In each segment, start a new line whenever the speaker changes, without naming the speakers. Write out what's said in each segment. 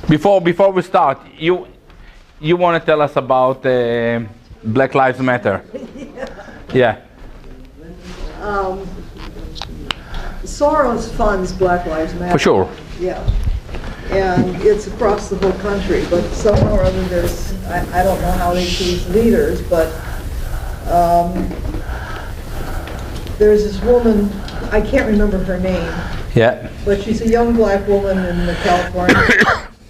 Before we start, you want to tell us about Black Lives Matter? Yeah.
Soros funds Black Lives Matter.
For sure.
Yeah. And it's across the whole country, but somewhere or other there's, I don't know how they choose leaders, but there's this woman, I can't remember her name.
Yeah.
But she's a young black woman in the California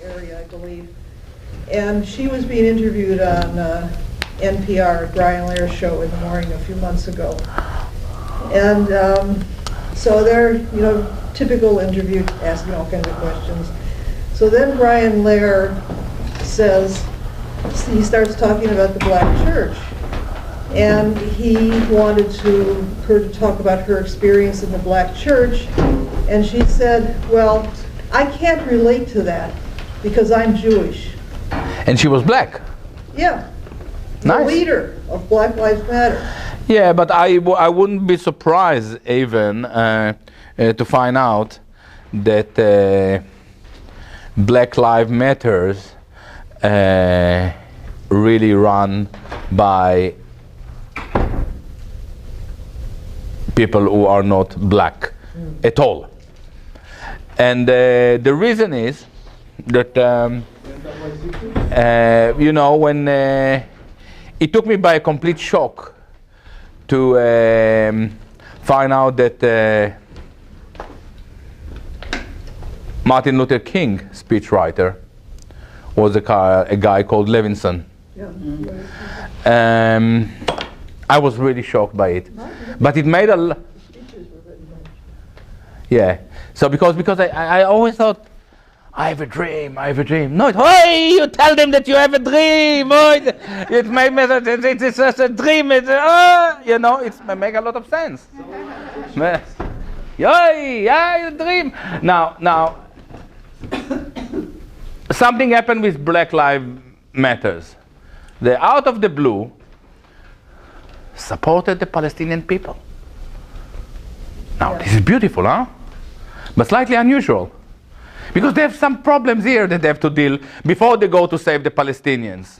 area, I believe. And she was being interviewed on NPR, Brian Lair's show in the morning a few months ago. And so they're, typical interview, asking all kinds of questions. So then Brian Lair says, he starts talking about the black church. And he wanted her to talk about her experience in the black church. And she said, well, I can't relate to that because I'm Jewish.
And she was black?
Yeah.
Nice.
The leader of Black Lives Matter.
Yeah, but I wouldn't be surprised even to find out that Black Lives Matters really run by people who are not black at all. And the reason is that, when it took me by a complete shock to find out that Martin Luther King speechwriter was a guy called Levinson.
Yeah.
I was really shocked by it, but it made a yeah. So because I always thought, I have a dream. No, hey, you tell them that you have a dream. It made me it's just a dream. It make a lot of sense. Yeah, dream. Now, something happened with Black Lives Matters. They out of the blue supported the Palestinian people. Now, this is beautiful, huh? But slightly unusual. Because they have some problems here that they have to deal before they go to save the Palestinians.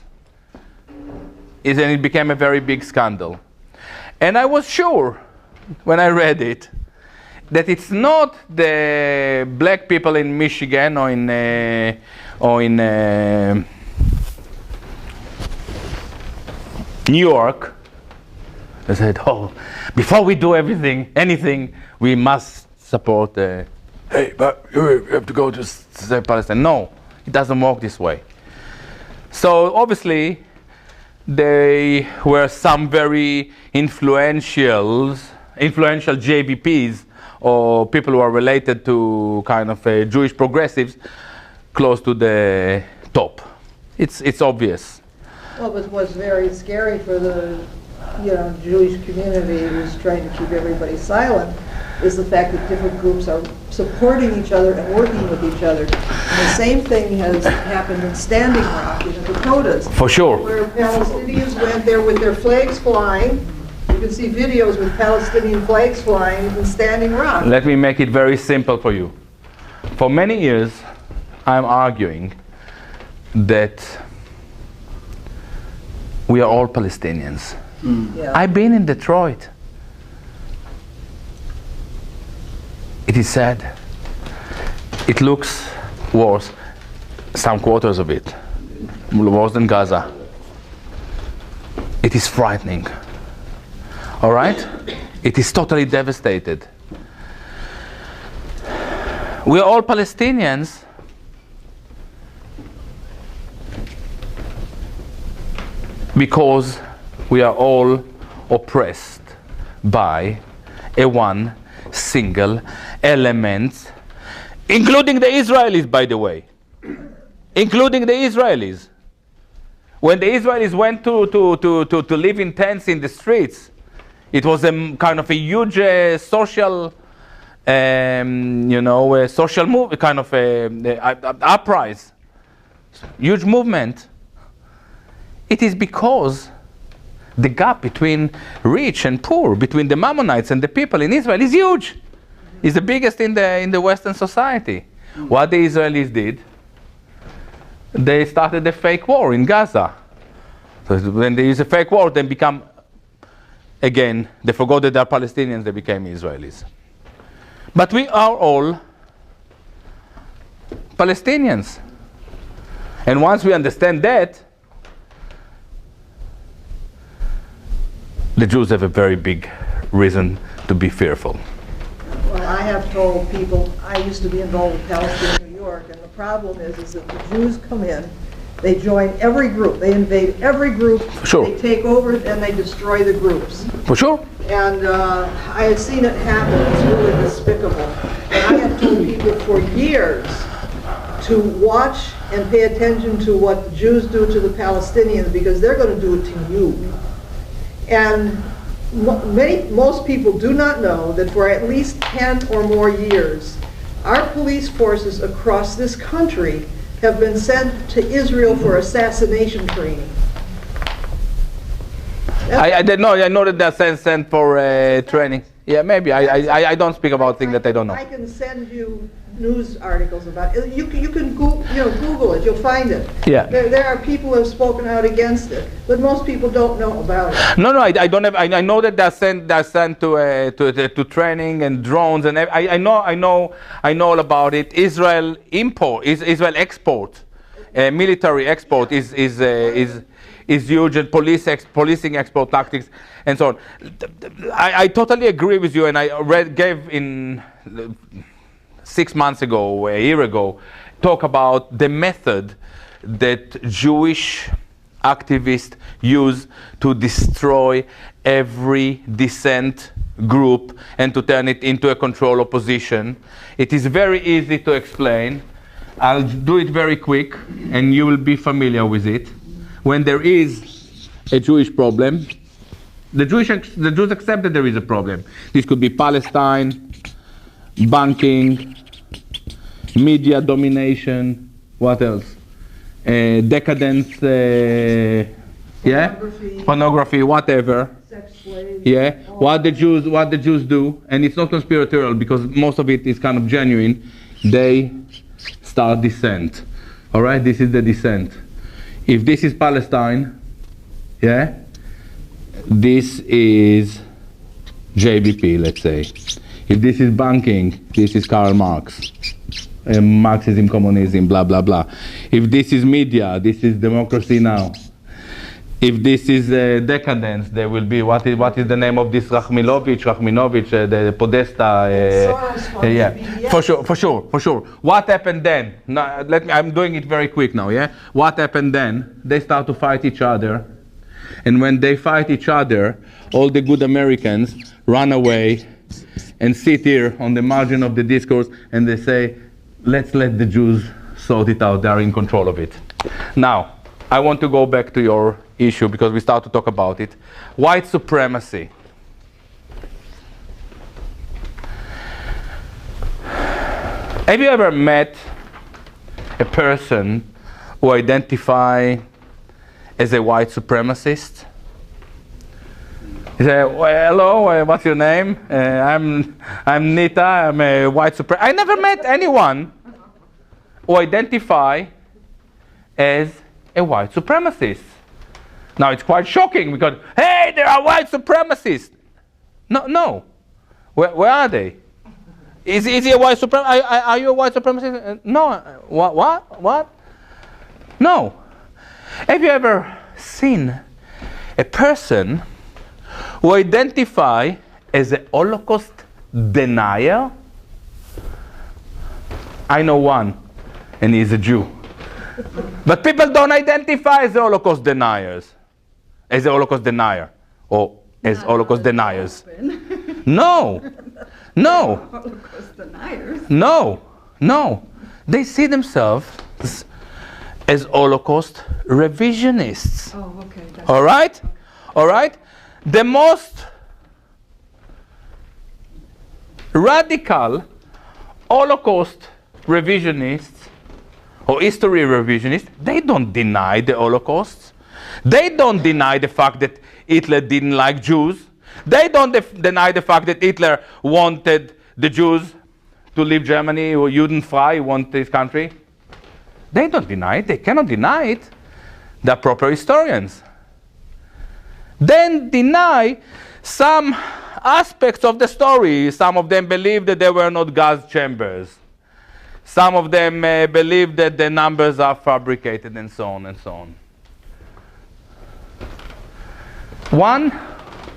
And it became a very big scandal. And I was sure, when I read it, that it's not the black people in Michigan or in New York. They said, before we do anything, we must support hey, but you have to go to save Palestine. No, it doesn't work this way. So obviously, there were some very influential JVPs or people who are related to kind of Jewish progressives close to the top. It's obvious.
Well, it was very scary for the Jewish community who's trying to keep everybody silent, is the fact that different groups are supporting each other and working with each other. And the same thing has happened in Standing Rock in the Dakotas.
For sure.
Where Palestinians went there with their flags flying. You can see videos with Palestinian flags flying in Standing Rock.
Let me make it very simple for you. For many years, I'm arguing that we are all Palestinians. Yeah. I've been in Detroit. It is sad. It looks worse, some quarters of it, worse than Gaza. It is frightening. All right? It is totally devastated. We are all Palestinians. Because we are all oppressed by a one single element, including the Israelis, by the way. Including the Israelis. When the Israelis went to live in tents in the streets, it was a kind of a huge social, social move, kind of a uprising, huge movement. It is because the gap between rich and poor, between the Mammonites and the people in Israel is huge. It's the biggest in the Western society. What the Israelis did, they started a fake war in Gaza. So when there is a fake war, they become, again, they forgot that they are Palestinians, they became Israelis. But we are all Palestinians. And once we understand that, the Jews have a very big reason to be fearful.
Well, I have told people, I used to be involved with Palestine in New York, and the problem is that the Jews come in, they join every group, they invade every group,
Sure.
They take over and they destroy the groups.
For sure.
And I have seen it happen, it's really despicable. And I have told people for years to watch and pay attention to what the Jews do to the Palestinians, because they're going to do it to you. And most people do not know that for at least 10 or more years, our police forces across this country have been sent to Israel for assassination training.
I didn't know. I know that they're sent for training. Yeah, maybe. I don't speak about things that I don't know.
I can send you news articles about it. You can Google it. You'll find it.
Yeah.
There are people who have spoken out against it, but most people don't know about it.
No, I don't have. I know that they're sent to training and drones, and I know all about it. Israel export, military export is huge, and policing export tactics and so on. I totally agree with you, and I gave in 6 months ago, a year ago, talk about the method that Jewish activists use to destroy every dissent group and to turn it into a control opposition. It is very easy to explain. I'll do it very quick, and you will be familiar with it. When there is a Jewish problem, the Jews accept that there is a problem. This could be Palestine, banking, media domination, what else? Decadence, pornography, whatever.
Sex slaves.
Yeah, what the Jews do, and it's not conspiratorial because most of it is kind of genuine. They start dissent. All right, this is the dissent. If this is Palestine, yeah, this is JBP, let's say. If this is banking, this is Karl Marx. Marxism, communism, blah, blah, blah. If this is media, this is Democracy Now! If this is decadence, there will be, what is the name of this Rachminovich, the Podesta, yeah, for sure. What happened then? Now, I'm doing it very quick now, yeah? What happened then? They start to fight each other, and when they fight each other, all the good Americans run away and sit here on the margin of the discourse, and they say, let's let the Jews sort it out, they are in control of it. Now, I want to go back to your issue because we start to talk about it. White supremacy. Have you ever met a person who identifies as a white supremacist? You say, well, hello, what's your name? I'm Nita, I'm a white supremacist. I never met anyone who identifies as a white supremacist. Now it's quite shocking because, hey, there are white supremacists. No. Where are they? Is he a white supremacist? Are you a white supremacist? No. What? No. Have you ever seen a person who identifies as a Holocaust denier? I know one, and he's a Jew. But people don't identify as Holocaust deniers, as a Holocaust denier, or as Holocaust deniers. No.
Holocaust deniers.
No. They see themselves as Holocaust revisionists.
Oh, okay.
All right? The most radical Holocaust revisionists or history revisionists, they don't deny the Holocaust. They don't deny the fact that Hitler didn't like Jews. They don't deny the fact that Hitler wanted the Jews to leave Germany, or Judenfrei, want this country? They don't deny it. They cannot deny it. They're proper historians. Then deny some aspects of the story. Some of them believe that there were not gas chambers. Some of them believe that the numbers are fabricated, and so on and so on. One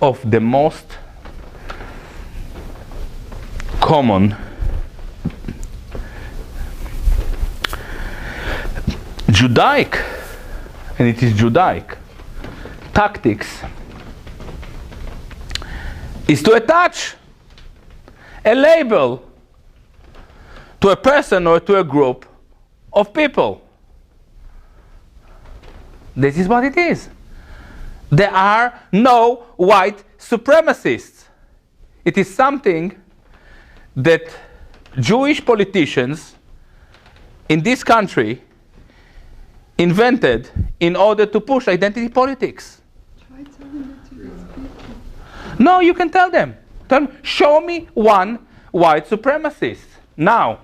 of the most common Judaic, and it is Judaic, tactics is to attach a label to a person or to a group of people. This is what it is. There are no white supremacists. It is something that Jewish politicians in this country invented in order to push identity politics.
Try telling it to these people.
No, you can tell them. Tell them, show me one white supremacist. Now,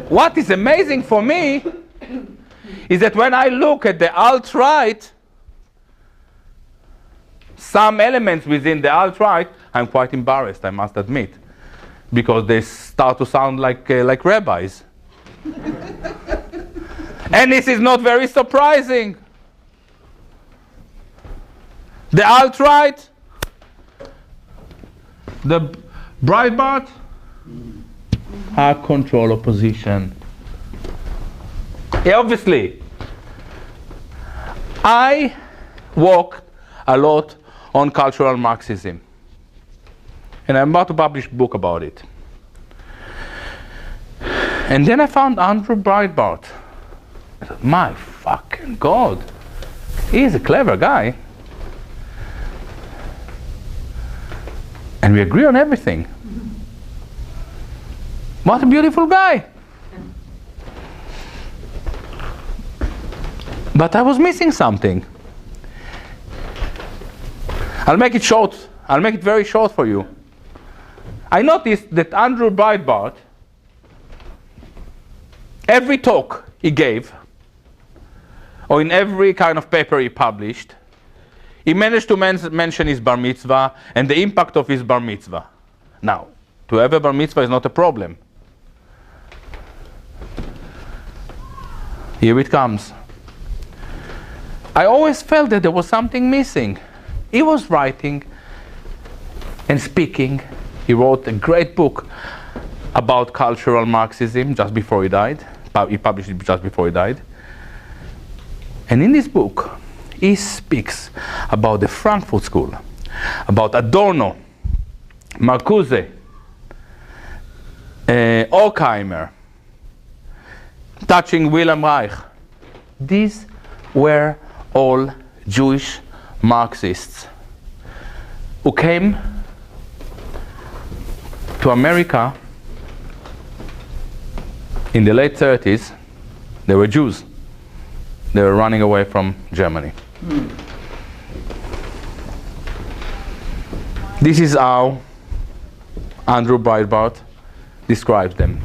what is amazing for me is that when I look at the alt-right, some elements within the alt-right, I'm quite embarrassed, I must admit, because they start to sound like rabbis. And this is not very surprising. The alt-right, the Breitbart, are control opposition. Yeah, obviously, I worked a lot on cultural Marxism, and I'm about to publish a book about it. And then I found Andrew Breitbart. I thought, my fucking God, he's a clever guy. And we agree on everything. What a beautiful guy. But I was missing something. I'll make it short. I'll make it very short for you. I noticed that Andrew Breitbart, every talk he gave, or in every kind of paper he published, he managed to mention his bar mitzvah and the impact of his bar mitzvah. Now, to have a bar mitzvah is not a problem. Here it comes. I always felt that there was something missing. He was writing and speaking. He wrote a great book about cultural Marxism just before he died. He published it just before he died. And in this book, he speaks about the Frankfurt School, about Adorno, Marcuse, Horkheimer, touching Wilhelm Reich. These were all Jewish Marxists who came to America in the late 30s. They were Jews. They were running away from Germany. This is how Andrew Breitbart describes them.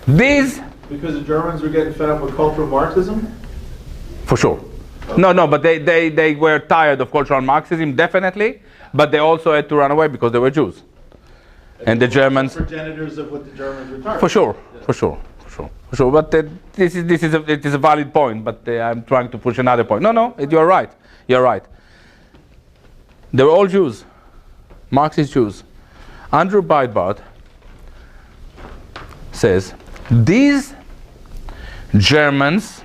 These...
Because the Germans were getting fed up with cultural Marxism?
For sure. No, but they were tired of cultural Marxism, definitely, but they also had to run away because they were Jews. And the Germans...
Progenitors of what the Germans were targeting.
For sure, yeah. for sure. But this is a valid point, but I'm trying to push another point. No, you're right. You're right. They were all Jews, Marxist Jews. Andrew Breitbart says, these Germans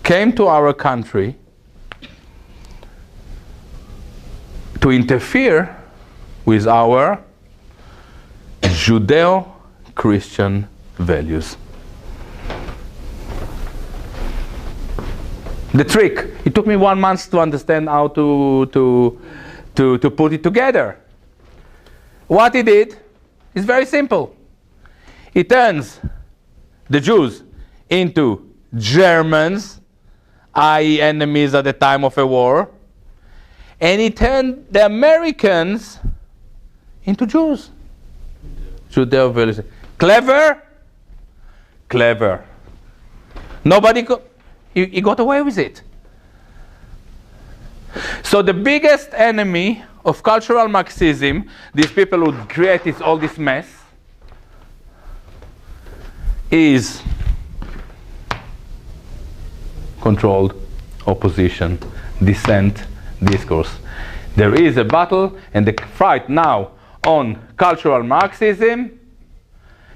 came to our country to interfere with our Judeo-Christian values. The trick, it took me 1 month to understand how to put it together. What he did is very simple. He turns the Jews into Germans, i.e. enemies at the time of a war, and he turned the Americans into Jews. Judeo-Revolution. Clever? Clever. He got away with it. So the biggest enemy of cultural Marxism, these people who created all this mess, is controlled opposition, dissent, discourse. There is a battle and the fight now on cultural Marxism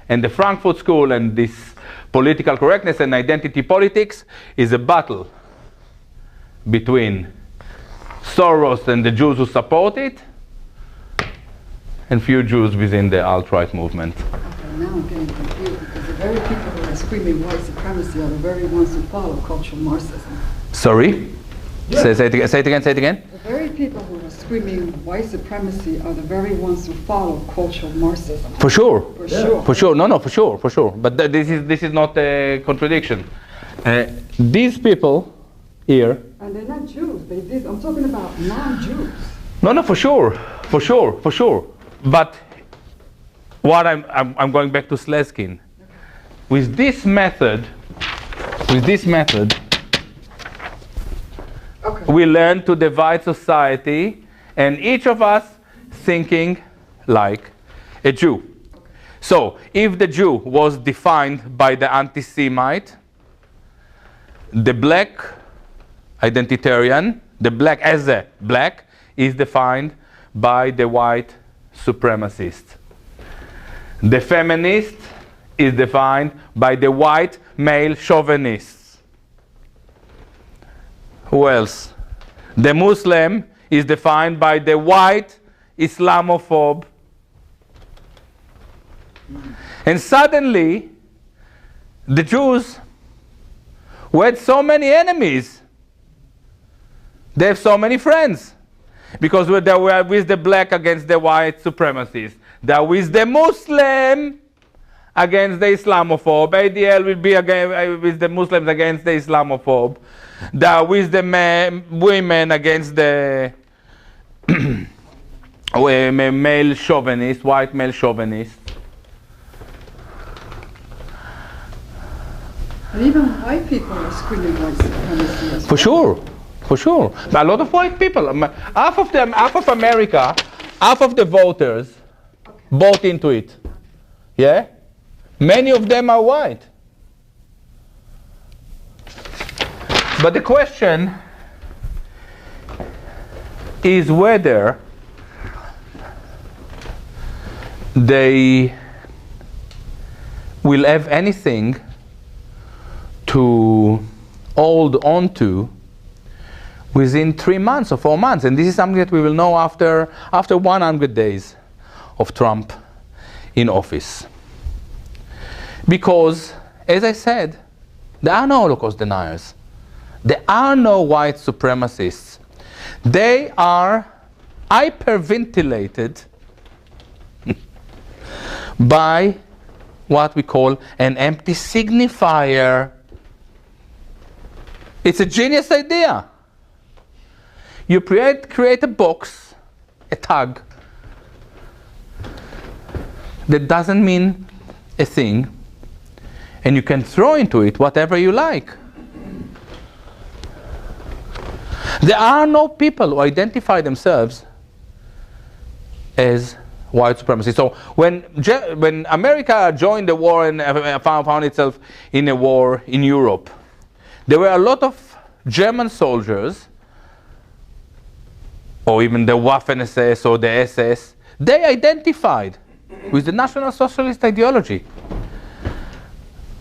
and the Frankfurt School and this political correctness and identity politics is a battle between Soros and the Jews who support it and few Jews within the alt-right movement.
Okay, now I'm getting confused because the very people who are screaming white supremacy are the very ones who follow cultural Marxism.
Sorry? Say it again.
The very people who are screaming white supremacy are the very ones who follow cultural Marxism.
For sure.
For sure.
For sure. No, for sure. But this is not a contradiction. These people here.
And they're not Jews. I'm talking about non-Jews.
No, for sure. But what I'm going back to Slezkin. With this method,
Okay.
we learn to divide society, and each of us thinking like a Jew.
Okay.
So, if the Jew was defined by the anti-Semite, the black identitarian, the black as a black, is defined by the white supremacist. The feminist is defined by the white male chauvinists. Who else? The Muslim is defined by the white Islamophobe. And suddenly, the Jews, who had so many enemies, they have so many friends. Because they were with the black against the white supremacists. They are with the Muslim against the Islamophobe. ADL will be with the Muslims against the Islamophobe. They are with the women against the male chauvinist, white male chauvinist.
And even white people are screaming white supremacy as well.
For sure. But a lot of white people, half of America, half of the voters bought into it. Yeah? Many of them are white. But the question is whether they will have anything to hold on to within 3 months or 4 months. And this is something that we will know after 100 days of Trump in office. Because, as I said, there are no Holocaust deniers. There are no white supremacists. They are hyperventilated by what we call an empty signifier. It's a genius idea. You create a box, a tag, that doesn't mean a thing, and you can throw into it whatever you like. There are no people who identify themselves as white supremacy. So when America joined the war and found itself in a war in Europe, there were a lot of German soldiers, or even the Waffen-SS or the SS, they identified with the National Socialist ideology.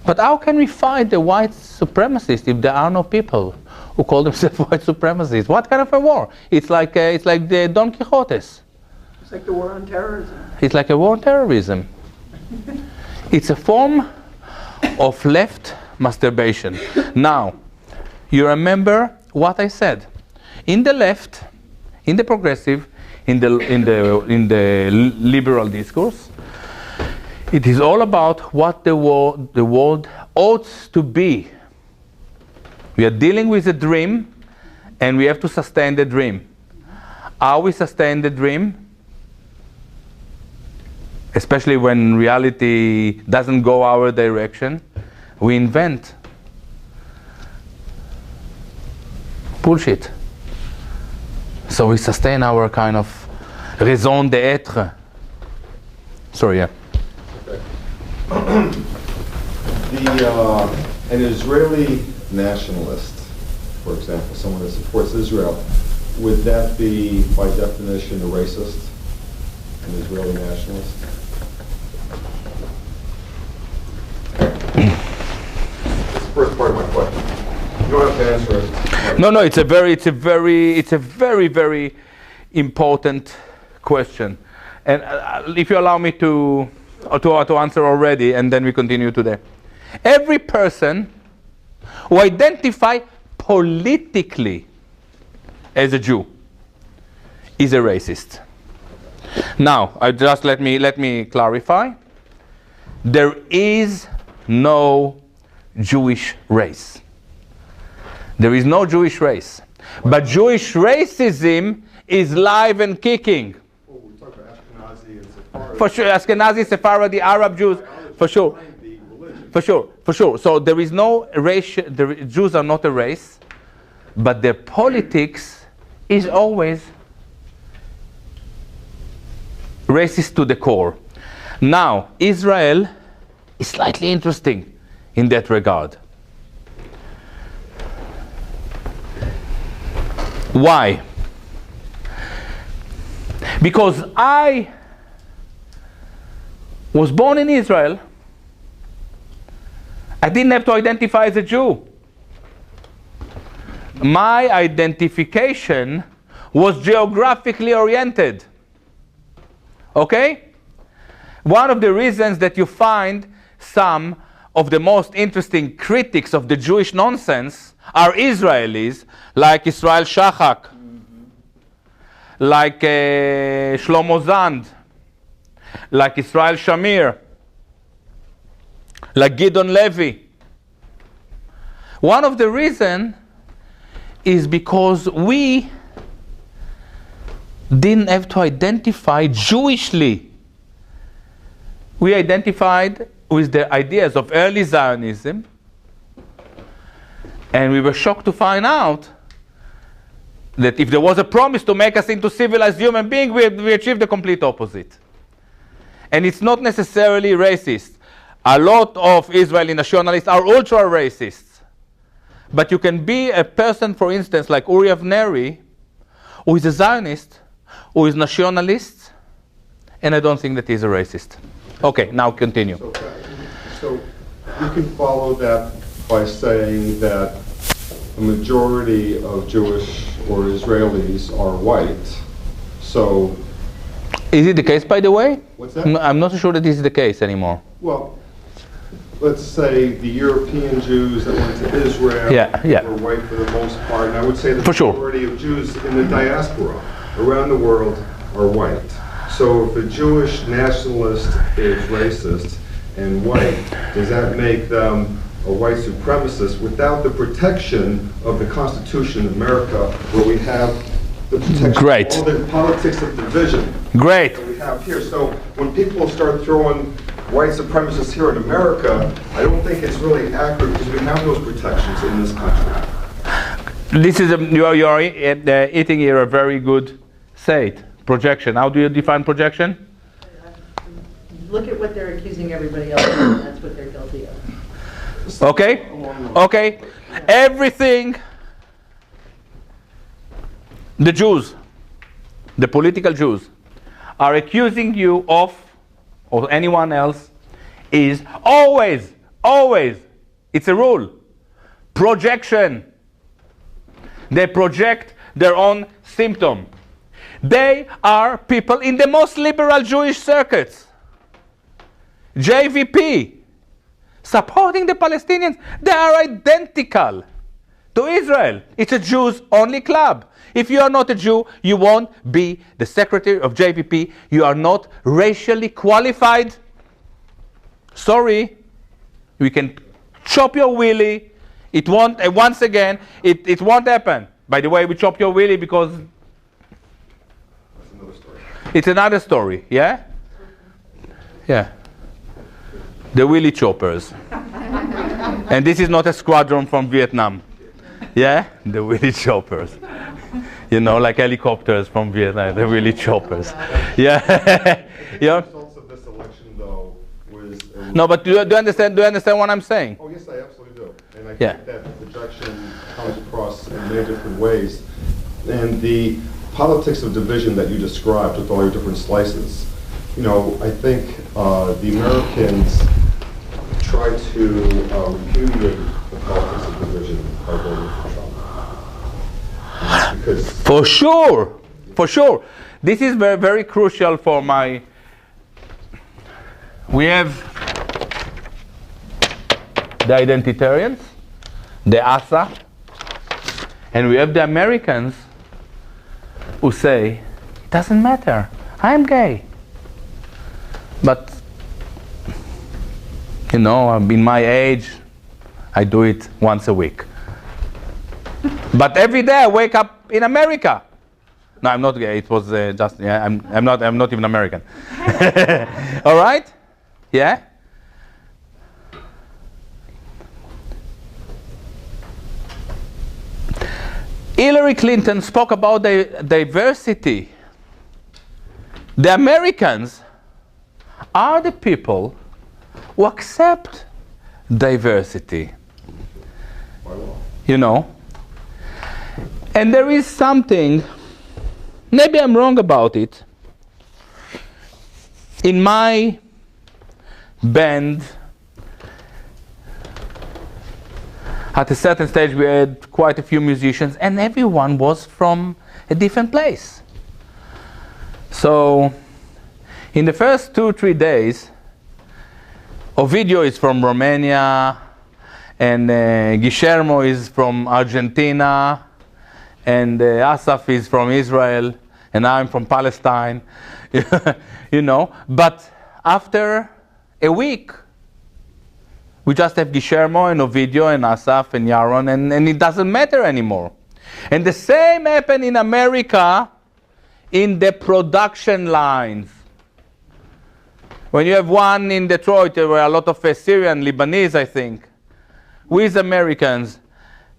But how can we fight the white supremacists if there are no people who call themselves white supremacists? What kind of a war? It's like the Don Quixotes.
It's like the war on terrorism.
It's like a war on terrorism. It's a form of left masturbation. Now, you remember what I said. In the left, in the progressive, in the liberal discourse, it is all about what the world ought to be. We are dealing with a dream, and we have to sustain the dream. How we sustain the dream? especially when reality doesn't go our direction, we invent bullshit. So we sustain our kind of raison d'être. Sorry, yeah.
An Israeli nationalist, for example, someone that supports Israel, would that be, by definition, a racist? An Israeli nationalist? That's the first part of my question. You don't have to answer it.
No, it's a very, very important question. And if you allow me to answer already, and then we continue today. Every person who identifies politically as a Jew is a racist. Now, let me clarify. There is no Jewish race. There is no Jewish race. But Jewish racism is live and kicking.
Well, we talk about Ashkenazi and Sephardi.
For sure, Ashkenazi, Sephardi, Arab Jews, for sure. For sure. So there is no race. The Jews are not a race, but their politics is always racist to the core. Now, Israel is slightly interesting in that regard. Why? Because I was born in Israel. I didn't have to identify as a Jew. My identification was geographically oriented. Okay? One of the reasons that you find some of the most interesting critics of the Jewish nonsense are Israelis, like Israel Shachak, like Shlomo Zand, like Israel Shamir, like Gideon Levy. One of the reasons is because we didn't have to identify Jewishly. We identified with the ideas of early Zionism, and we were shocked to find out that if there was a promise to make us into civilized human beings, we achieved the complete opposite. And it's not necessarily racist. A lot of Israeli nationalists are ultra-racists. But you can be a person, for instance, like Uri Avneri, who is a Zionist, who is nationalist, and I don't think that he's a racist. Okay, now continue.
So you can follow that by saying that a majority of Jewish or Israelis are white. So
is it the case, by the way?
What's that?
I'm not sure that this is the case anymore.
Well, let's say the European Jews that went to Israel were white for the most part, and I would say the majority of Jews in the diaspora around the world are white. So if a Jewish nationalist is racist and white, does that make them a white supremacist without the protection of the Constitution of America, where we have the protection of all the politics of division that we have here? So when people start throwing white supremacists here in America, I don't think it's really accurate because we have those protections in this country.
This is you're eating here a very good saying. Projection. How do you define projection?
Look at what they're accusing everybody else of, that's what they're guilty of.
Okay. Everything the Jews, the political Jews, are accusing you of, or anyone else, is always, it's a rule, projection. They project their own symptom. They are people in the most liberal Jewish circuits. JVP, supporting the Palestinians, they are identical to Israel. It's a Jews-only club. If you are not a Jew, you won't be the secretary of JVP. You are not racially qualified. Sorry, we can chop your willy. It won't, once again, it won't happen. By the way, we chop your willy because it's another story, yeah? Yeah. The Willy choppers. And this is not a squadron from Vietnam. Yeah? The Willy choppers. You know, like helicopters from Vietnam, the Willy choppers. Yeah. Yeah.
The results of this election, though, was...
No, but do you understand what I'm saying?
Oh, yes, I absolutely do. And I
Yeah.
think that the projection comes across in many different ways. And the politics of division that you described with all your different slices, you know, I think the Americans try to repudiate the politics of division by voting for Trump. Because
For sure. This is very, very crucial for my... We have the identitarians, the ASA, and we have the Americans who say, it doesn't matter, I'm gay. But, you know, in my age, I do it once a week. But every day I wake up in America. No, I'm not gay. It was just, yeah, I'm not even American. All right? Yeah? Hillary Clinton spoke about diversity. The Americans are the people who accept diversity. You know? And there is something, maybe I'm wrong about it. In my band, at a certain stage we had quite a few musicians and everyone was from a different place. So in the first 2-3 days, Ovidio is from Romania and Guillermo is from Argentina and Asaf is from Israel and I'm from Palestine. You know, but after a week we just have Guillermo and Ovidio and Asaf and Yaron and it doesn't matter anymore. And the same happened in America in the production lines. When you have one in Detroit, there were a lot of Syrian, Lebanese, I think, with Americans.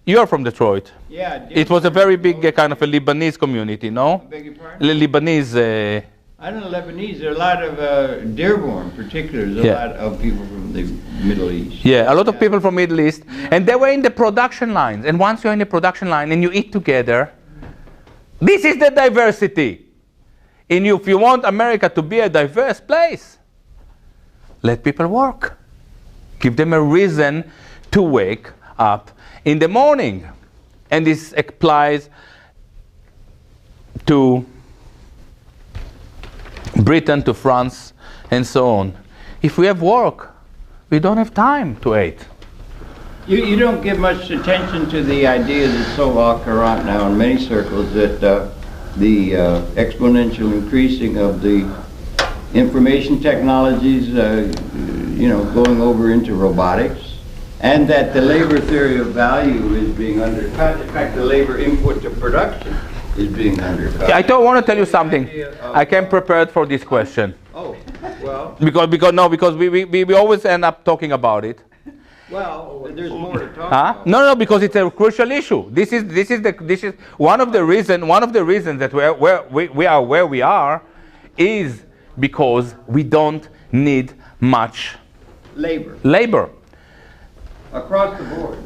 You're from Detroit.
Yeah.
It was a very big kind of a Lebanese community, no?
Beg your pardon?
Lebanese.
I don't know Lebanese. There are a lot of Dearborn, in particular. There's a
Yeah.
lot of people from the Middle East.
Yeah, a lot of people from Middle East. And they were in the production lines. And once you're in the production line and you eat together, this is the diversity. And if you want America to be a diverse place, let people work. Give them a reason to wake up in the morning. And this applies to Britain, to France, and so on. If we have work, we don't have time to eat.
You don't give much attention to the idea that's so au courant now in many circles that the exponential increasing of the information technologies, you know, going over into robotics, and that the labor theory of value is being undercut. In fact, the labor input to production is being undercut.
I don't want to tell you something. I came prepared for this question.
Oh, well.
Because we always end up talking about it.
Well, there's more to talk about.
No, because it's a crucial issue. This is one of the reasons that we are where we are is because we don't need much labor.
Across the board.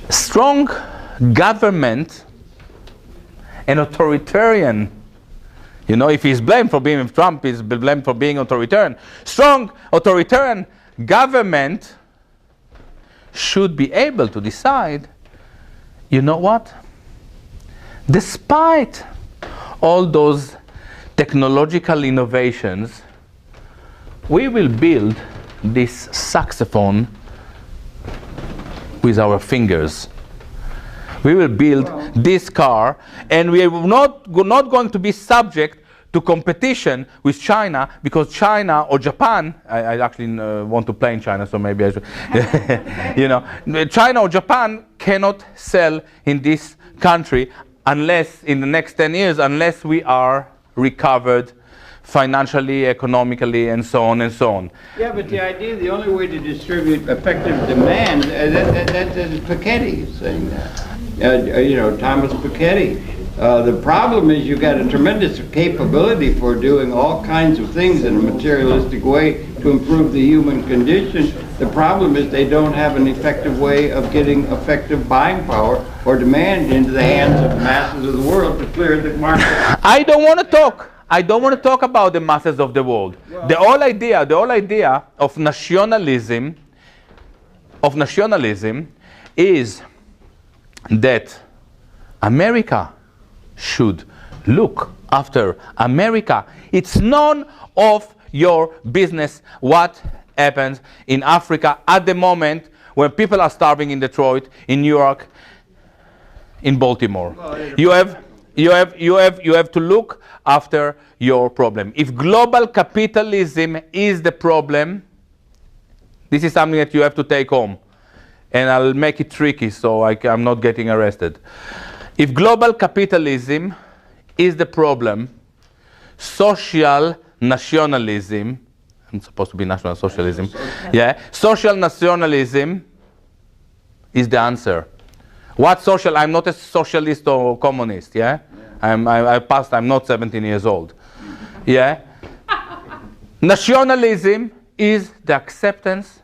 Strong government and authoritarian. You know, if he's blamed for being Trump, he's blamed for being authoritarian. Strong authoritarian government should be able to decide, you know what? Despite all those technological innovations, we will build this saxophone with our fingers. We will build this car, and we are not going to be subject to competition with China, because China or Japan, I actually want to play in China, so maybe I should, you know, China or Japan cannot sell in this country unless, in the next 10 years, unless we are recovered financially, economically, and so on and so on.
Yeah, but the idea, the only way to distribute effective demand, that's Piketty is saying that. You know, Thomas Piketty. The problem is you've got a tremendous capability for doing all kinds of things in a materialistic way to improve the human condition. The problem is they don't have an effective way of getting effective buying power or demand into the hands of the masses of the world to clear the market. I don't want to talk about the masses of the world. Well, the whole idea of nationalism is that America should look after America. It's none of your business what happens in Africa at the moment when people are starving in Detroit, in New York, in Baltimore. You have to look after your problem. If global capitalism is the problem, this is something that you have to take home. And I'll make it tricky so I'm not getting arrested. If global capitalism is the problem, social nationalism, it's supposed to be national socialism, yeah, social nationalism is the answer. What social? I'm not a socialist or communist, yeah? I'm not 17 years old, yeah? Nationalism is the acceptance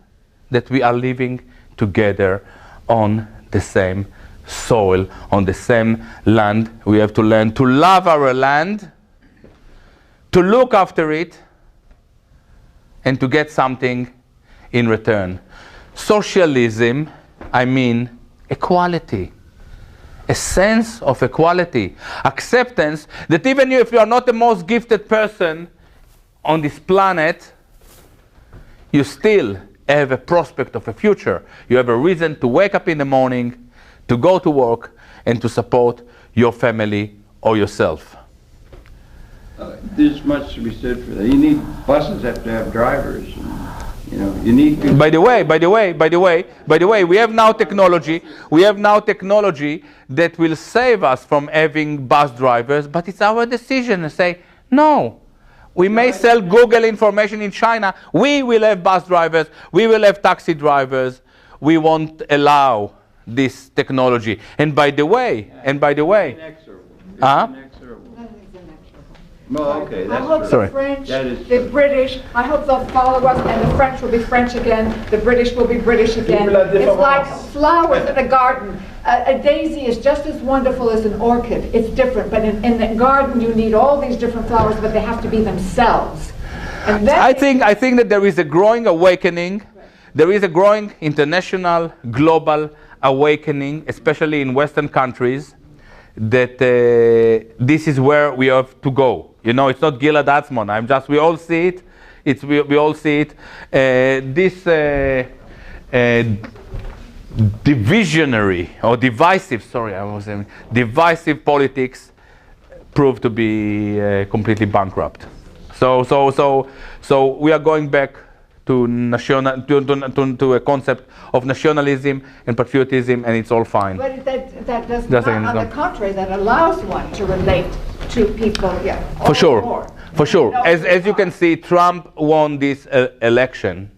that we are living together on the same soil, on the same land. We have to learn to love our land, to look after it, and to get something in return. Socialism, I mean equality. A sense of equality. Acceptance that even if you are not the most gifted person on this planet, you still have a prospect of a future. You have a reason to wake up in the morning, to go to work, and to support your family or yourself. There's much to be said for that. You need buses have to have drivers. You know, you need people.
By the way, we have now technology. We have now technology that will save us from having bus drivers, but it's our decision to say no. We may sell Google information in China. We will have bus drivers. We will have taxi drivers. We won't allow this technology. And by the way,
Well, okay,
I hope
that's
the French, the British, I hope they'll follow us, and the French will be French again, the British will be British again. It's like flowers in a garden. A daisy is just as wonderful as an orchid. It's different, but in the garden you need all these different flowers, but they have to be themselves. And then
I think that there is a growing awakening. There is a growing international, global awakening, especially in Western countries, that this is where we have to go. You know, it's not Gilad Atzmon. We all see it. We all see it. This divisionary or divisive, divisive politics proved to be completely bankrupt. So we are going back to a concept of nationalism and patriotism, and it's all fine.
But that does not, on the contrary, that allows one to relate to people, yeah.
For sure. As you can see, Trump won this election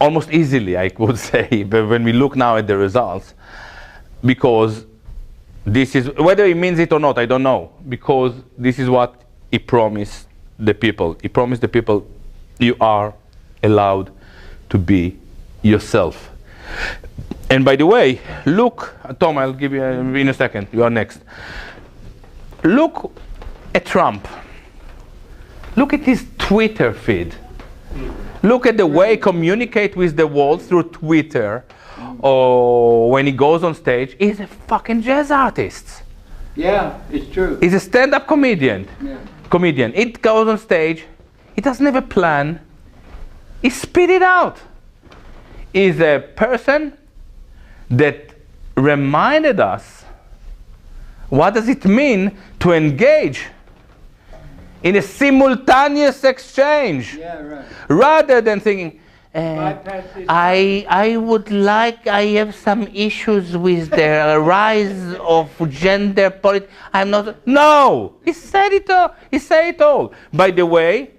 almost easily, I would say, but when we look now at the results, because this is, whether he means it or not, I don't know, because this is what he promised the people. He promised the people, you are allowed to be yourself. And by the way, look, Tom, I'll give you in a second. You are next. Look at Trump. Look at his Twitter feed. Look at the way he communicates with the world through Twitter, or when he goes on stage. He's a fucking jazz artist.
Yeah, it's true.
He's a stand-up comedian. Yeah. He goes on stage. He doesn't have a plan. He spit it out. He's a person that reminded us what does it mean to engage in a simultaneous exchange, rather than thinking, I would like, I have some issues with the rise of gender politics. I'm not, no! He said it all. He said it all. By the way,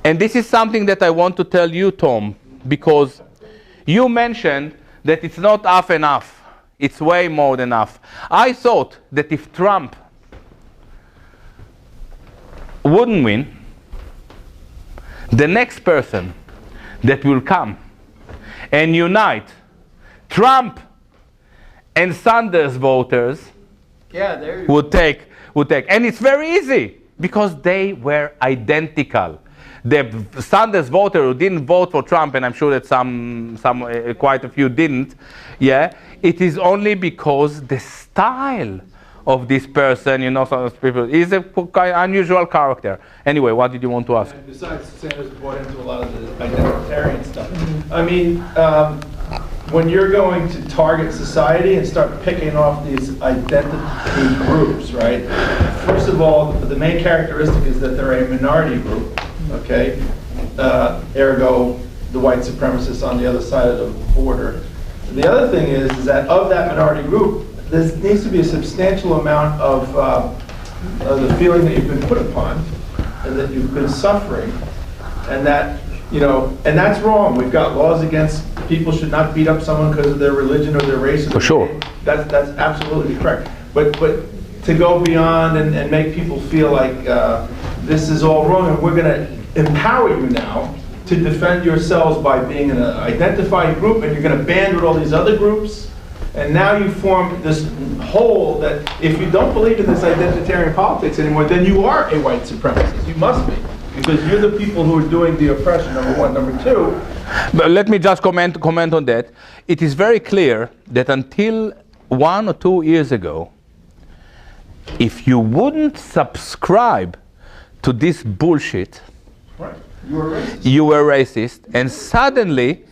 and this is something that I want to tell you, Tom, because you mentioned that it's not half enough. It's way more than enough. I thought that if Trump wouldn't win, the next person that will come and unite Trump and Sanders voters would take. And it's very easy because they were identical. The Sanders voter who didn't vote for Trump, and I'm sure that quite a few didn't, it is only because the style of this person, some of people, is a quite unusual character. Anyway, what did you want to ask?
And besides, Sanders bought into a lot of the identitarian stuff. I mean, when you're going to target society and start picking off these identity groups, right? First of all, the main characteristic is that they're a minority group, okay? Ergo, the white supremacists on the other side of the border. The other thing is that of that minority group, there needs to be a substantial amount of the feeling that you've been put upon and that you've been suffering, and that, and that's wrong. We've got laws against people should not beat up someone because of their religion or their race.
For sure.
That's absolutely correct. But to go beyond and make people feel like this is all wrong, and we're going to empower you now to defend yourselves by being in an identified group, and you're going to band with all these other groups. And now you form this whole that if you don't believe in this identitarian politics anymore, then you are a white supremacist. You must be. Because you're the people who are doing the oppression, number one. Number two.
But let me just comment on that. It is very clear that until 1 or 2 years ago, if you wouldn't subscribe to this bullshit,
Right.
You were racist. And suddenly,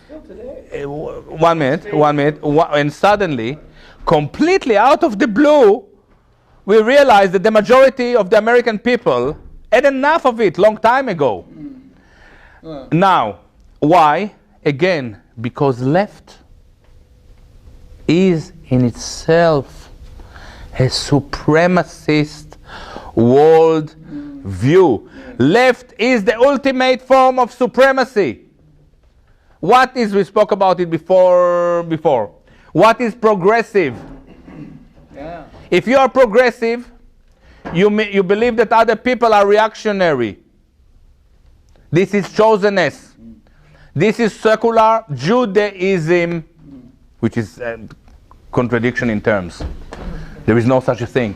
one minute, and suddenly, completely out of the blue, we realized that the majority of the American people had enough of it long time ago. Now, why? Again, because left is in itself a supremacist world view. Left is the ultimate form of supremacy. What is, we spoke about it before. What is progressive?
Yeah.
If you are progressive, you believe that other people are reactionary. This is chosenness. This is secular Judaism, which is a contradiction in terms. There is no such a thing.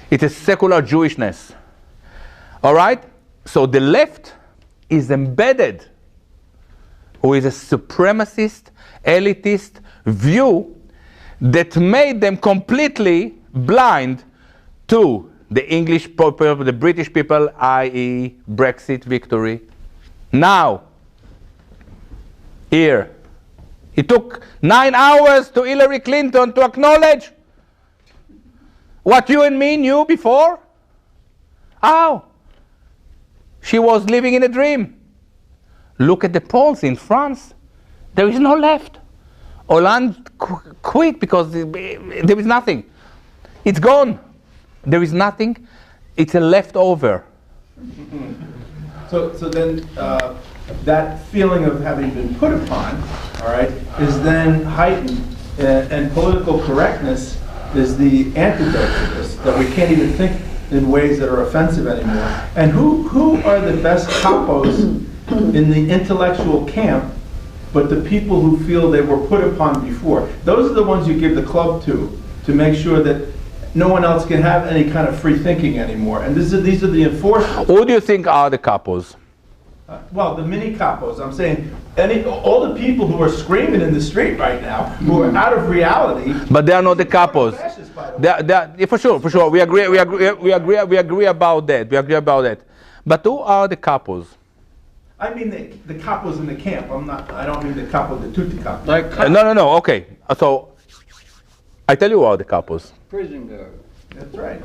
It is secular Jewishness. All right? So the left is embedded with a supremacist, elitist view that made them completely blind to the English people, the British people, i.e. Brexit victory. Now, here, it took 9 hours to Hillary Clinton to acknowledge what you and me knew before. How? She was living in a dream. Look at the polls in France. There is no left. Hollande quit because there is nothing. It's gone. There is nothing. It's a leftover.
So then that feeling of having been put upon, all right, is then heightened, and political correctness is the antidote to this, that we can't even think in ways that are offensive anymore. And who are the best capos in the intellectual camp, but the people who feel they were put upon before? Those are the ones you give the club to make sure that no one else can have any kind of free thinking anymore. And these are the enforcers.
Who do you think are the capos?
Well, the mini capos. I'm saying all the people who are screaming in the street right now, who are out of reality.
But they are not the capos. For sure. We agree about that. We agree about that. But who are the capos?
I mean the capos in the camp. I don't mean the capo, the tutti capo.
Like
No. Okay. So I tell you who are the capos.
prison guard.
That's right.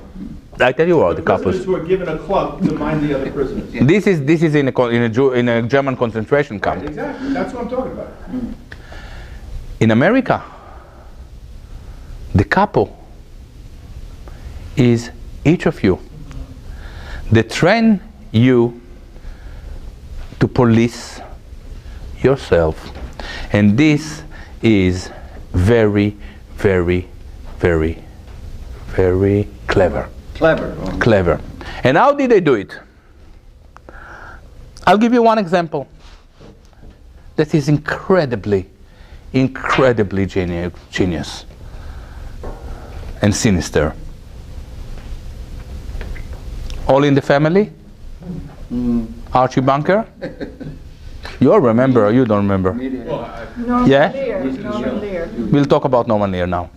I tell you what, the
prisoners
couples.
who are given a club to mind the other prisoners.
This is in a German concentration camp.
Right, exactly. That's what I'm talking about.
In America, the couple is each of you. They train you to police yourself. And this is very, very, very, very clever. Clever. And how did they do it? I'll give you one example. That is incredibly genius and sinister. All in the Family? Archie Bunker? You all remember or you don't remember?
Norman
Yeah?
Lear. Norman Lear.
We'll talk about Norman Lear now.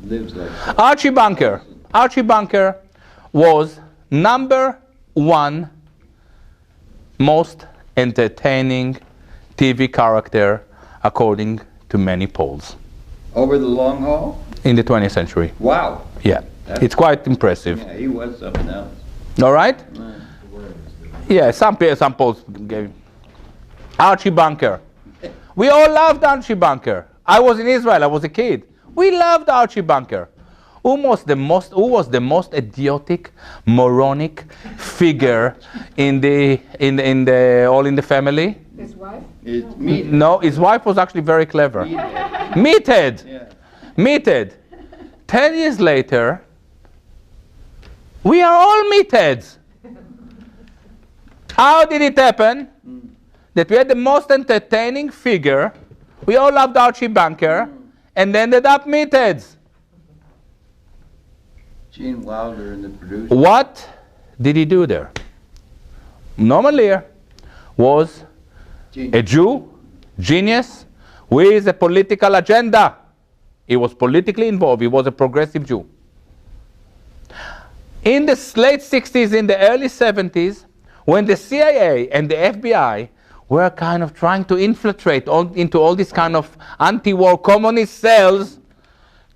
Lives like
Archie Bunker. Archie Bunker was #1 most entertaining TV character according to many polls
over the long haul.
in the 20th century.
Wow.
Yeah, it's quite impressive.
Yeah, he was something else.
All right? Yeah, some polls gave Archie Bunker. We all loved Archie Bunker. I was in Israel. I was a kid. We loved Archie Bunker. Who was the most idiotic, moronic figure in the All in the Family?
His wife?
It's meat.
No, his wife was actually very clever. Meathead.
Yeah.
Meathead. 10 years later, we are all meatheads. How did it happen that we had the most entertaining figure, we all loved Archie Bunker, and ended up meatheads?
Gene Wilder and the producer.
What did he do there? Norman Lear was a Jew, genius, with a political agenda. He was politically involved. He was a progressive Jew. In the late 60s, in the early 70s, when the CIA and the FBI were kind of trying to infiltrate into all these kind of anti-war communist cells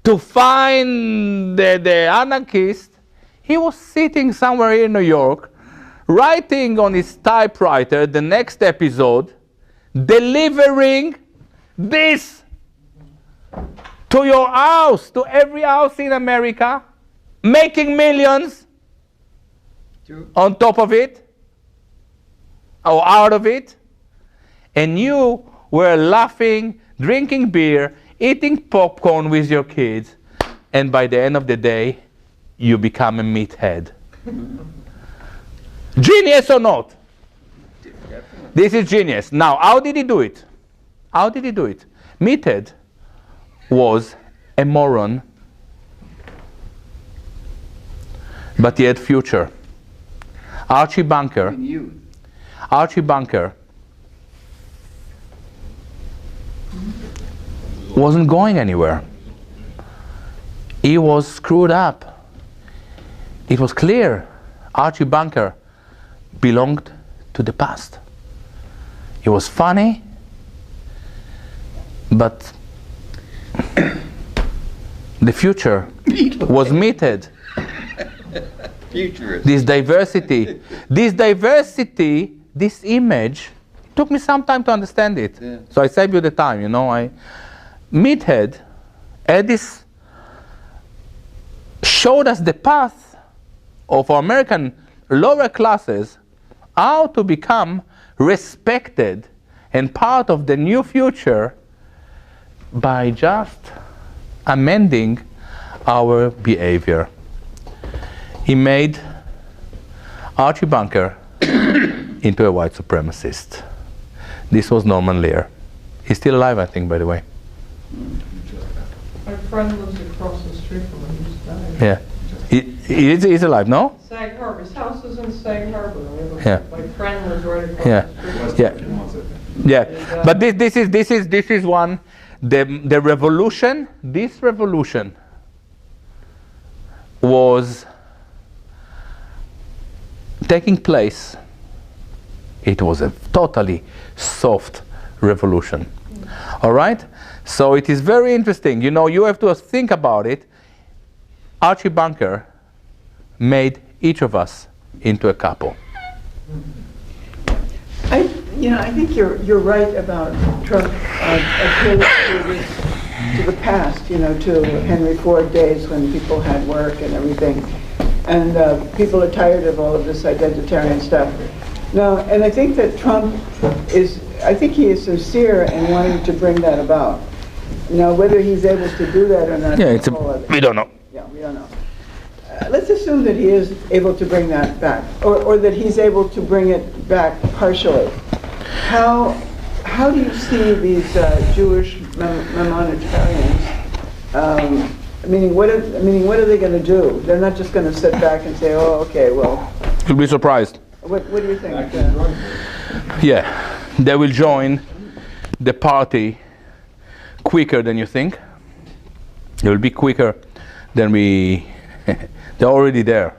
to find the anarchists, he was sitting somewhere in New York, writing on his typewriter the next episode, delivering this to your house, to every house in America, making millions on top of it, or out of it, and you were laughing, drinking beer, eating popcorn with your kids, and by the end of the day, you become a meathead. Genius or not? This is genius. Now, how did he do it? How did he do it? Meathead was a moron, but he had future. Archie Bunker wasn't going anywhere. He was screwed up. It was clear Archie Bunker belonged to the past. He was funny, but the future was meathead.
Futurist.
This diversity, this image, it took me some time to understand it.
Yeah.
So I saved you the time, you know. Meathead had this, showed us the path of our American lower classes, how to become respected and part of the new future by just amending our behavior. He made Archie Bunker into a white supremacist. This was Norman Lear. He's still alive, I think, by the way.
My friend lives across the street from him, he just died.
Yeah. He's alive, no?
Sag Harbor, his house is in Sag Harbor.
Yeah.
My friend lives right across
Yeah.
the street.
Yeah. But this is one, the revolution, this revolution was taking place. It was a totally soft revolution. All right? So it is very interesting. You know, you have to think about it. Archie Bunker made each of us into a couple.
I think you're right about Trump appealing to the past, to Henry Ford days when people had work and everything. And people are tired of all of this identitarian stuff. No, and I think that Trump I think he is sincere in wanting to bring that about. Now, whether he's able to do that or not,
we don't know.
Yeah, we don't know. Let's assume that he is able to bring that back, or that he's able to bring it back partially. How do you see these Jewish Maimonides? Meaning, what are they going to do? They're not just going to sit back and say, "Oh, okay, well."
You'll be surprised.
What do you think?
Yeah, they will join the party quicker than you think. It will be quicker than we. They're already there.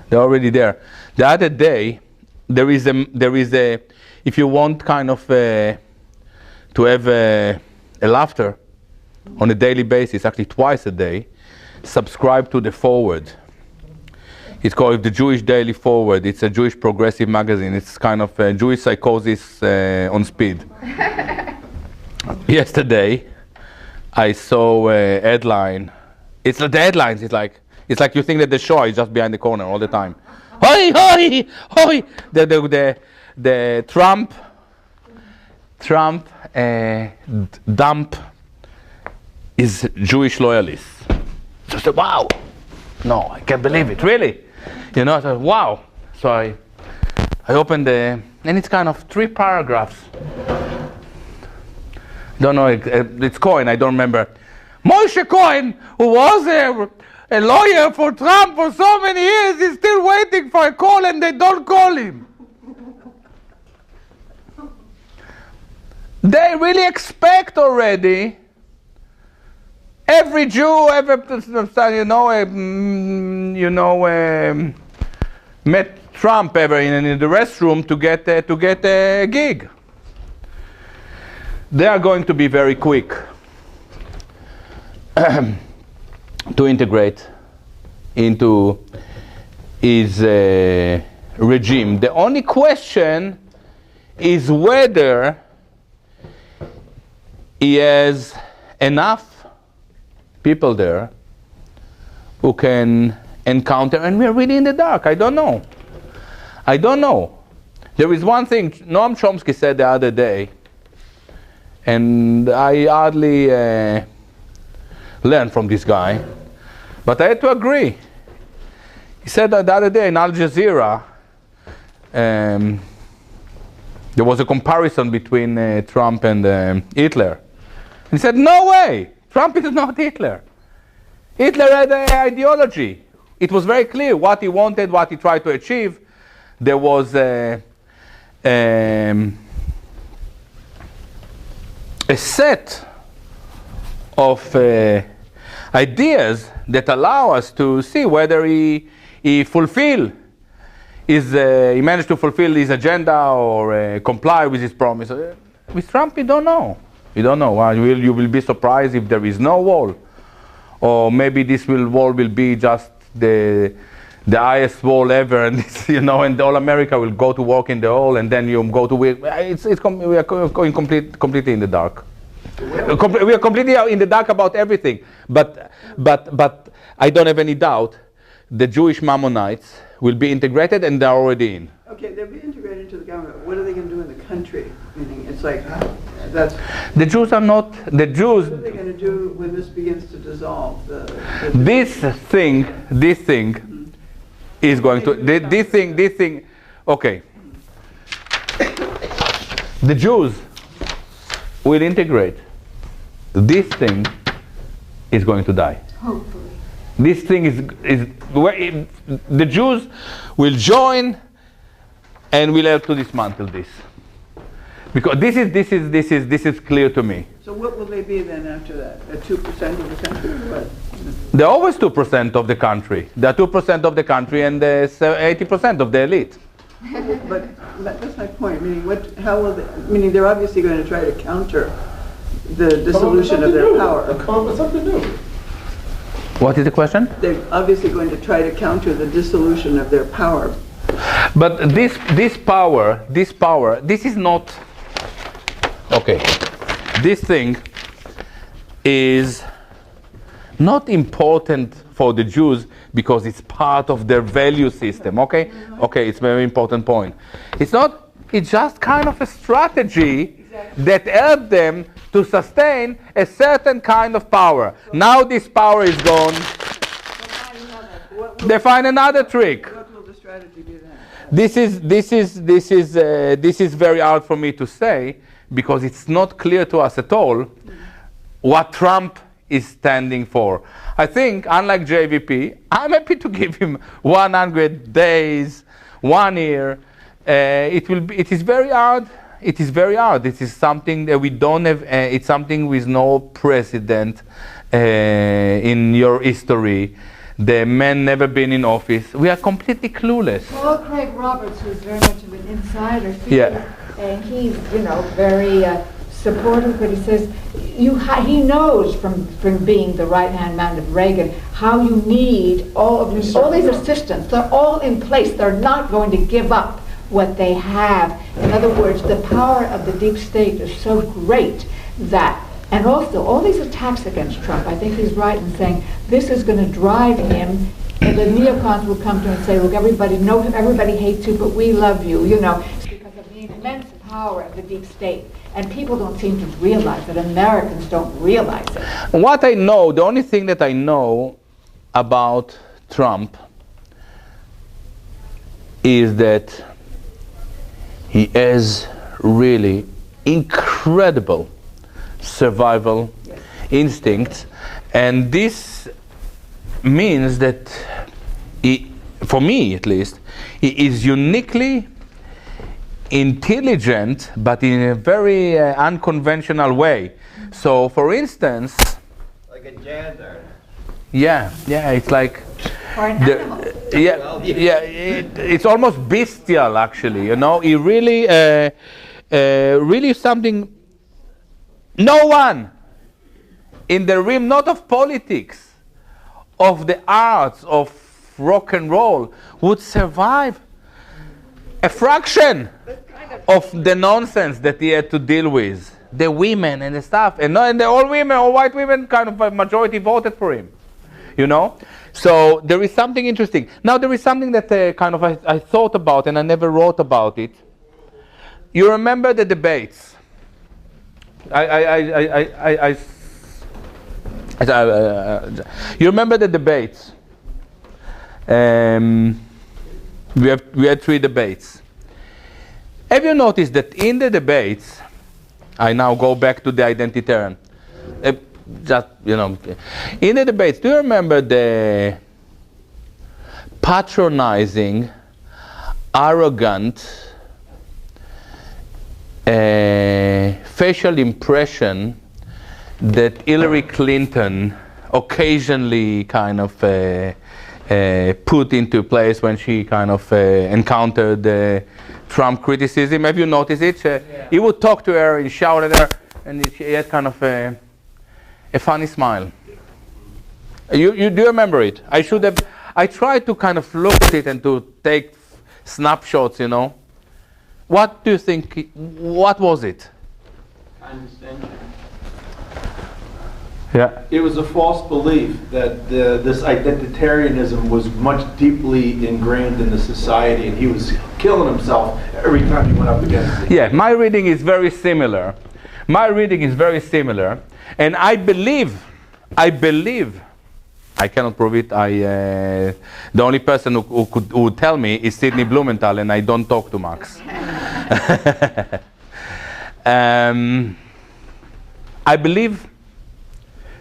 They're already there. The other day, there is a. If you want kind of to have a laughter on a daily basis, actually twice a day, subscribe to the Forward. It's called the Jewish Daily Forward. It's a Jewish progressive magazine. It's kind of a Jewish psychosis on speed. Yesterday, I saw a headline. It's the headlines. It's like you think that the show is just behind the corner all the time. Hoi, hoi, hoi! The Trump dump is Jewish loyalists. So I said, wow. No, I can't believe it. Really? I said, wow. So I opened and it's kind of 3 paragraphs. Don't know, it's Cohen, I don't remember. Moshe Cohen, who was a lawyer for Trump for so many years, is still waiting for a call and they don't call him. They really expect already every Jew met Trump ever in the restroom to get a gig. They are going to be very quick to integrate into his regime. The only question is whether he has enough people there who can encounter, and we're really in the dark. I don't know. There is one thing Noam Chomsky said the other day, and I hardly learned from this guy, but I had to agree. He said that the other day in Al Jazeera, there was a comparison between Trump and Hitler. He said, no way, Trump is not Hitler. Hitler had an ideology. It was very clear what he wanted, what he tried to achieve. There was a set of ideas that allow us to see whether he managed to fulfill his agenda or comply with his promise. With Trump, we don't know. We don't know. You will be surprised if there is no wall, or maybe this wall will be just the highest wall ever, and and all America will go to work in the hall, and then you go to work. We are going completely in the dark. We are completely in the dark about everything. But I don't have any doubt the Jewish Maimonides will be integrated, and they're already in.
Okay, they'll be integrated into the government. What are they going to do in the country? Meaning, it's like that's.
The Jews are not the Jews.
What are they going to do when this begins to dissolve?
This thing is going to. This thing. Okay. The Jews will integrate. This thing is going to die.
Hopefully.
This thing is the Jews will join and will help to dismantle this, because this is clear to me.
So what will they be then after that? 2% of the country, or what?
They're always 2% of the country. They're 2% of the country and 80% of the elite.
But that's my point. Meaning, how will they? Meaning, they're obviously going to try to counter the dissolution of their power.
Come up with something new.
What is the question?
They're obviously going to try to counter the dissolution of their power.
But this power, this is not, okay, this thing is not important for the Jews because it's part of their value system, okay? Okay, it's a very important point. It's not, it's just kind of a strategy that helped them to sustain a certain kind of power. Now this power is gone. They find another trick.
What will the strategy be then?
This is very hard for me to say because it's not clear to us at all what Trump is standing for. I think, unlike JVP, I'm happy to give him 100 days, 1 year. It is very hard. It is very hard. It is something that we don't have. It's something with no precedent in your history. The man never been in office. We are completely clueless.
Well, Craig Roberts, who's very much of an insider figure, and he's, very supportive, but he says he knows from being the right-hand man of Reagan how you need all these assistants. They're all in place. They're not going to give up what they have. In other words, the power of the deep state is so great that, and also all these attacks against Trump, I think he's right in saying this is going to drive him, and the neocons will come to him and say, look, everybody hates you, but we love you, It's because of the immense power of the deep state. And people don't seem to realize it. Americans don't realize it.
What I know, the only thing that I know about Trump is that he has really incredible survival instincts, and this means that he, for me at least, he is uniquely intelligent, but in a very unconventional way. So, for instance,
like a jazz artist.
Yeah, it's like,
Or an animal.
it's almost bestial, actually. He really, really something. No one in the realm, not of politics, of the arts, of rock and roll, would survive a fraction of the nonsense that he had to deal with. The women and the stuff, and the all women, all white women, kind of a majority voted for him. So there is something interesting. Now there is something that I thought about and I never wrote about it. You remember the debates? You remember the debates? We had 3 debates. Have you noticed that in the debates, I now go back to the identitarian, in the debates, do you remember the patronizing, arrogant, facial impression that Hillary Clinton occasionally put into place when she encountered Trump criticism? Have you noticed it? He would talk to her and shout at her, and she had a funny smile. You do remember it? I tried to look at it and to take snapshots, What do you think, what was it?
I understand.
Yeah.
It was a false belief that this identitarianism was much deeply ingrained in the society, and he was killing himself every time he went up against it.
Yeah, my reading is very similar. And I believe, I cannot prove it, the only person who would tell me is Sidney Blumenthal, and I don't talk to Max. I believe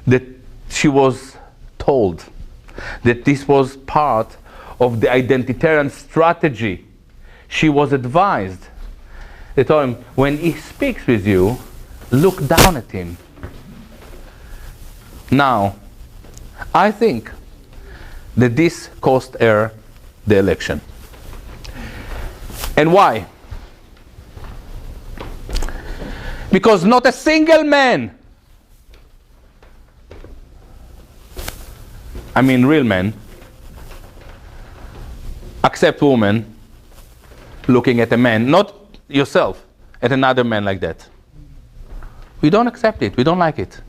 that she was told that this was part of the identitarian strategy. She was advised. They told him, when he speaks with you, look down at him. Now, I think that this cost her the election. And why? Because not a single man, I mean real men, accept women looking at a man, not yourself, at another man like that. We don't accept it. We don't like it.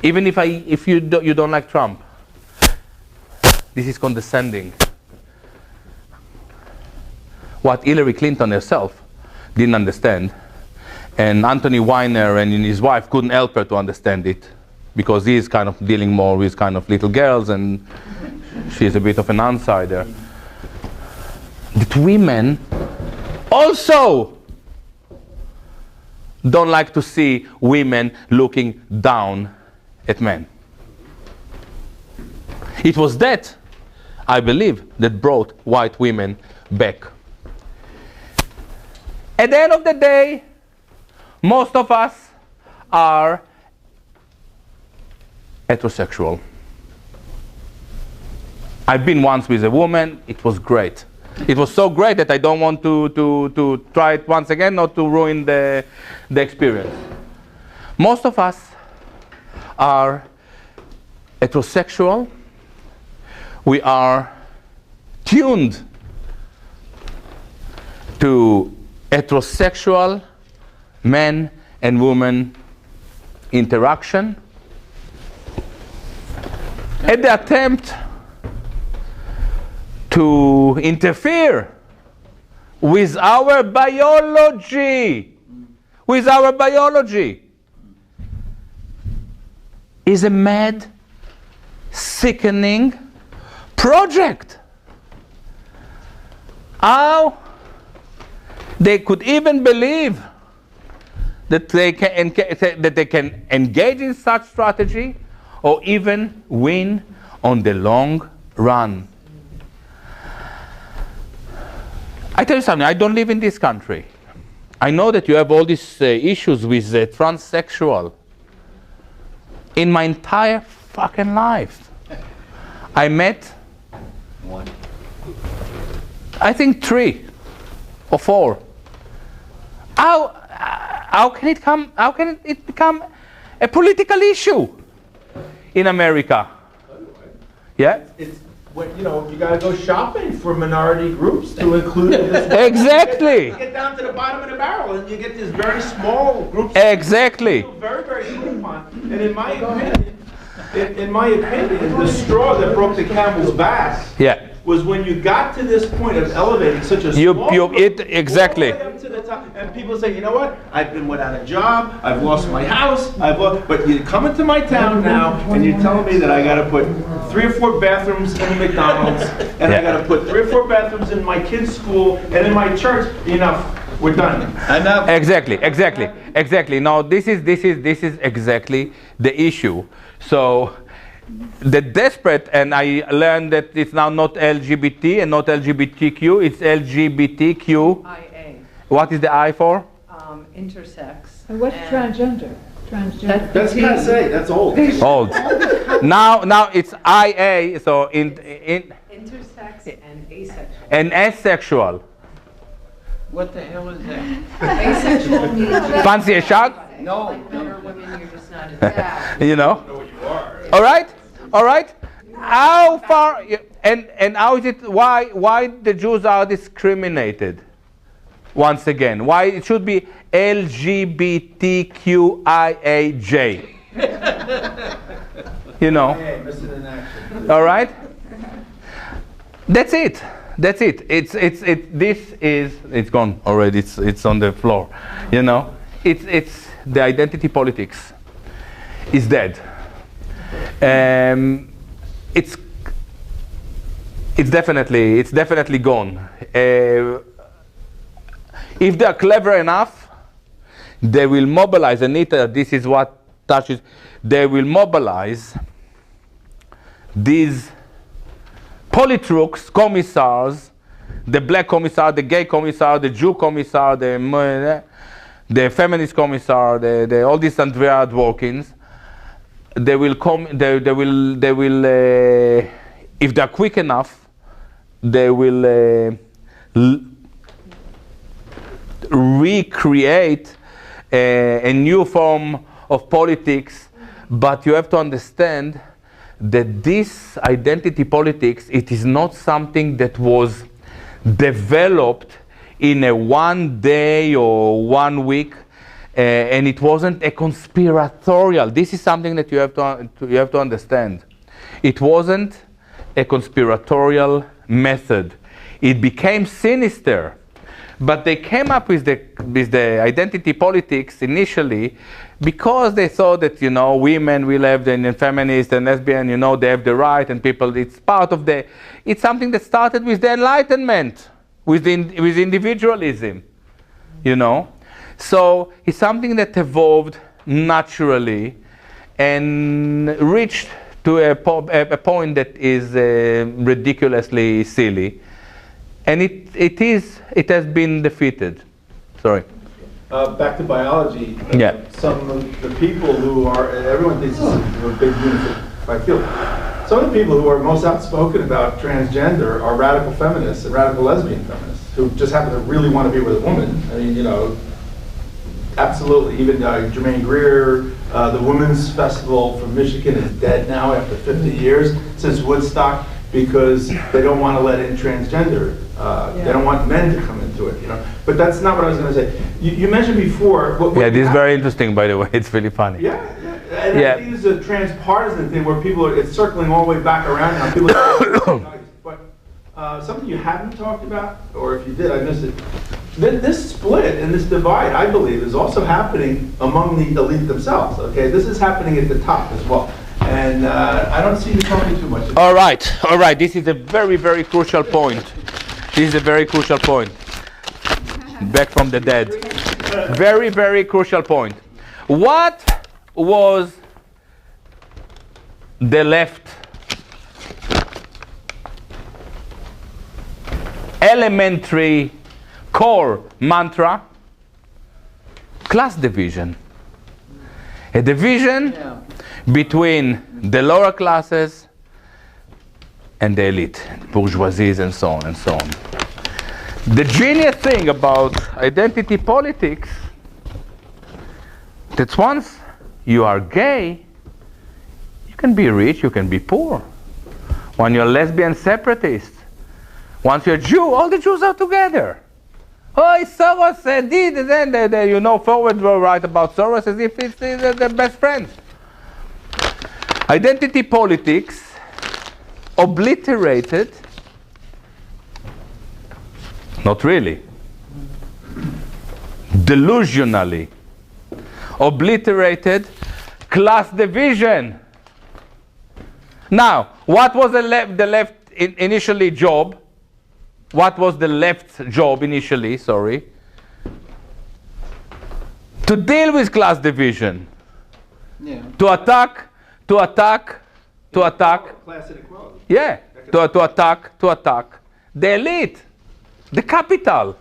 Even if you don't like Trump, this is condescending. What Hillary Clinton herself didn't understand, and Anthony Weiner and his wife couldn't help her to understand it, because he's kind of dealing more with kind of little girls, and she's a bit of an outsider. That women also don't like to see women looking down at men. It was that, I believe, that brought white women back. At the end of the day, most of us are heterosexual. I've been once with a woman. It was great. It was so great that I don't want to try it once again, not to ruin the experience. Most of us are heterosexual. We are tuned to heterosexual men and women interaction. At the attempt to interfere with our biology, is a mad, sickening project. How they could even believe that they can engage in such strategy or even win on the long run. I tell you something, I don't live in this country. I know that you have all these issues with transsexual. In my entire fucking life, I met one. I think 3 or 4. How can it become a political issue in America? Yeah?
It's what, you know, you got to go shopping for minority groups to include in this.
Exactly.
You get down to the bottom of the barrel and you get these very small groups.
Exactly.
Very, very good on. And in my opinion, the straw that broke the camel's back was when you got to this point of elevating such a small group,
exactly.
all the way up to the top, and people say, you know what? I've been without a job. I've lost my house. But you come into my town now, and you're telling me that I got to put 3 or 4 bathrooms in the McDonald's, and I got to put 3 or 4 bathrooms in my kid's school and in my church. Enough. We're done. Enough.
Exactly. Now this is exactly the issue. So the desperate, and I learned that it's now not LGBT and not LGBTQ, it's LGBTQ.
IA.
What is the I for?
Intersex.
And what's transgender? Transgender.
That's passe. That's old.
Old. Now it's IA. So
intersex and asexual.
And asexual.
What the hell is that?
Asexual means
Fancy a shot?
No.
like men or women, you're just not into
You know. All right. How far and how is it? Why the Jews are discriminated? Once again, why it should be LGBTQIAJ? You know. All right. That's it. It's gone already. It's on the floor. You know. It's the identity politics is dead. It's definitely gone. If they are clever enough, they will mobilize. Anita, this is what touches. They will mobilize these politrukes, commissars, the black commissar, the gay commissar, the Jew commissar, the feminist commissar, all these Andrea Dworkins. They will come. They will. If they're quick enough, they will recreate a new form of politics. But you have to understand that this identity politics, it is not something that was developed in a one day or 1 week, and it wasn't a conspiratorial. This is something that you have to understand. It wasn't a conspiratorial method. It became sinister. But they came up with the identity politics initially because they thought that, you know, women will have, and feminists and lesbian, you know, they have the right, and people, it's part of it's something that started with the Enlightenment, with individualism, you know. So it's something that evolved naturally and reached to a point that is ridiculously silly. And it has been defeated. Sorry.
Back to biology.
Yeah.
Some of the people who are, everyone thinks this is a big unified field. Some of the people who are most outspoken about transgender are radical feminists and radical lesbian feminists who just happen to really want to be with a woman. I mean, you know, absolutely. Even Jermaine Greer, the Women's Festival from Michigan is dead now after 50 years since Woodstock, because they don't want to let in transgender. They don't want men to come into it, you know. But that's not what I was going to say. You mentioned before.
Yeah, this is very interesting, by the way. It's really funny.
Yeah. And I think this is a transpartisan thing where people are, it's circling all the way back around now. People are, but something you haven't talked about, or if you did, I missed it. This split and this divide, I believe, is also happening among the elite themselves. Okay, this is happening at the top as well. And I don't see you talking too much.
All right. This is a very, very crucial point. This is a very crucial point. Back from the dead. Very, very crucial point. What was the left elementary core mantra? Class division. A division between the lower classes and the elite, bourgeoisies, and so on and so on. The genius thing about identity politics, that once you are gay, you can be rich, you can be poor. When you're lesbian separatist, once you're Jew, all the Jews are together. Oh, Soros did, and then you know, forward will write about Soros as if it's the best friend. Identity politics obliterated, not really, delusionally obliterated class division. Now, what was the left initially job? What was the left's job initially? Sorry. To deal with class division.
Yeah.
To attack.
Class inequality.
Yeah. To attack the elite, the capital.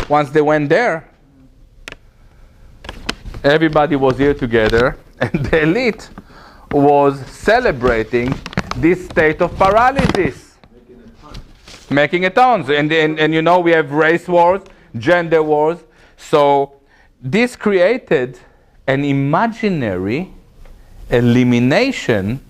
Once they went there, everybody was here together, and the elite was celebrating this state of paralysis. Making a tons. And you know, we have race wars, gender wars. So this created an imaginary elimination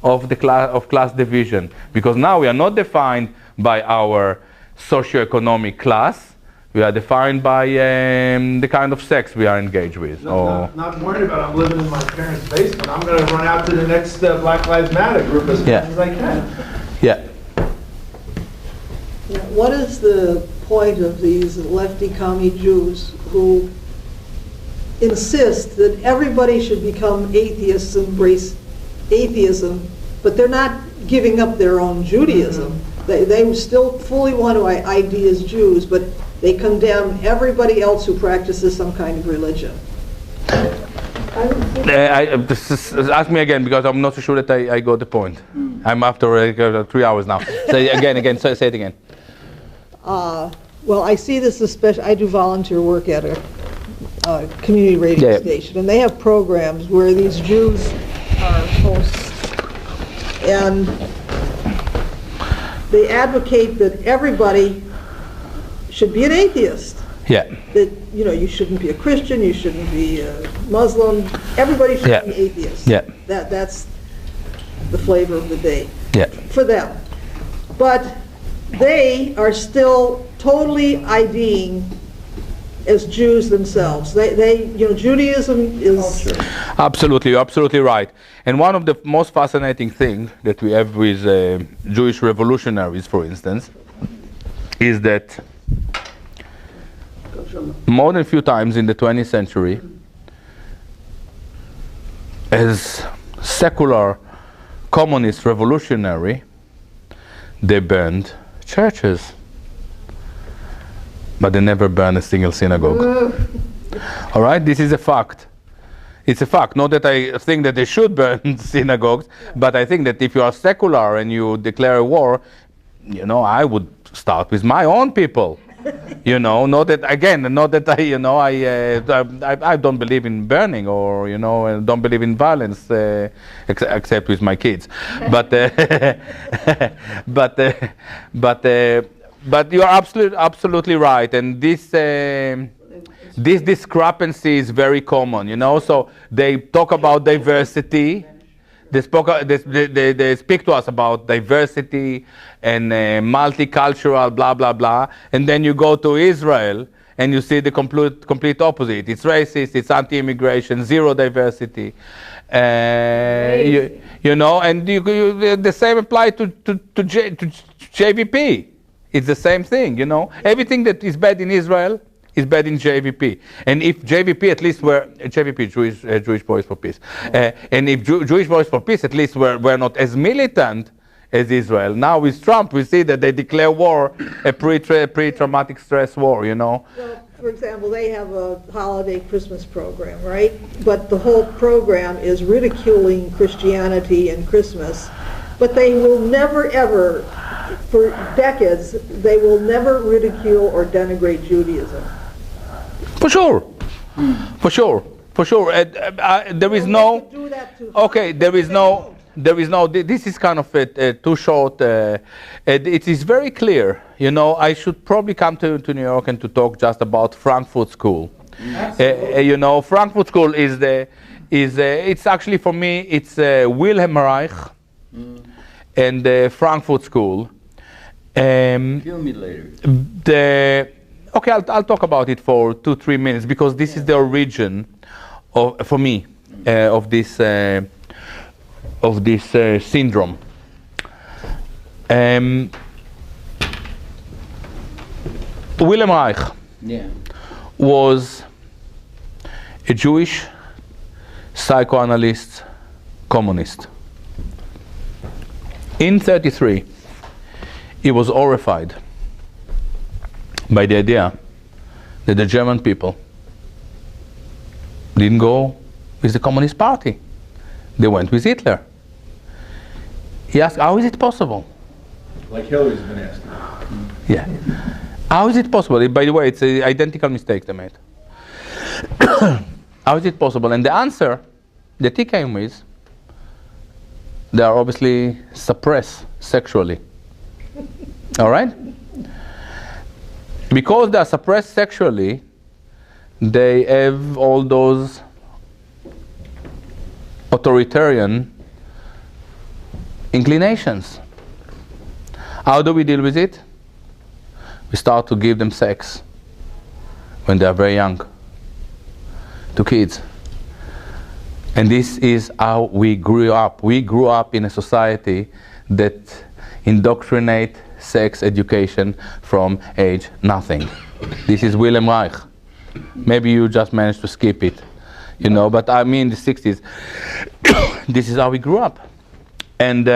of the class division, because now we are not defined by our socioeconomic class. We are defined by the kind of sex we are engaged with.
Not worried about I'm living in my parents' basement. I'm going to run out to the next Black Lives Matter group as fast as I can.
Yeah.
What is the point of these lefty commie Jews who insist that everybody should become atheists, embrace atheism, but they're not giving up their own Judaism? They still fully want to ID as Jews, but they condemn everybody else who practices some kind of religion.
Ask me again, because I'm not so sure that I got the point. I'm after 3 hours now. Say again, say it again.
Well, I see this especially, I do volunteer work at a community radio station, and they have programs where these Jews are hosts, and they advocate that everybody should be an atheist.
Yeah.
That, you know, you shouldn't be a Christian, you shouldn't be a Muslim, everybody should be atheist.
Yeah.
That's the flavor of the day.
Yeah.
For them. But they are still totally IDing as Jews themselves. Judaism is...
Absolutely, you're absolutely right. And one of the most fascinating things that we have with Jewish revolutionaries, for instance, is that more than a few times in the 20th century, as secular communist revolutionary, they burned churches. But they never burned a single synagogue. All right, this is a fact. It's a fact. Not that I think that they should burn synagogues, but I think that if you are secular and you declare a war, I would start with my own people. Not that I don't believe in burning or don't believe in violence, except with my kids. But but you are absolutely right, and this discrepancy is very common. So they talk about diversity. They speak to us about diversity and multicultural, blah blah blah, and then you go to Israel and you see the complete opposite. It's racist, it's anti-immigration, zero diversity. And the same apply to JVP. It's the same thing, Everything that is bad in Israel is bad in JVP. And if JVP at least were JVP, Jewish Voice for Peace, and if Jewish Voice for Peace at least were not as militant as Israel. Now with Trump, we see that they declare war a pre-traumatic stress war.
Well, for example, they have a holiday Christmas program, right? But the whole program is ridiculing Christianity and Christmas. But they will never ever, for decades, they will never ridicule or denigrate Judaism.
For sure. For sure. There is no... Okay, there is no... This is kind of too short. It is very clear. I should probably come to New York and to talk just about Frankfurt School. Frankfurt School it's actually for me, it's Wilhelm Reich and the Frankfurt School. Okay, I'll talk about it for 2-3 minutes because this is the origin for me of this syndrome. Wilhelm Reich was a Jewish psychoanalyst, communist. In 1933, he was horrified by the idea that the German people didn't go with the Communist Party. They went with Hitler. He asked, how is it possible?
Like Hillary's been asking.
Yeah. How is it possible? By the way, it's an identical mistake they made. How is it possible? And the answer that he came with, they are obviously suppressed sexually. All right? Because they are suppressed sexually, they have all those authoritarian inclinations. How do we deal with it? We start to give them sex when they are very young, to kids. And this is how we grew up. We grew up in a society that indoctrinate sex education from age nothing. This is Wilhelm Reich. Maybe you just managed to skip it, but I mean the 60s. This is how we grew up. And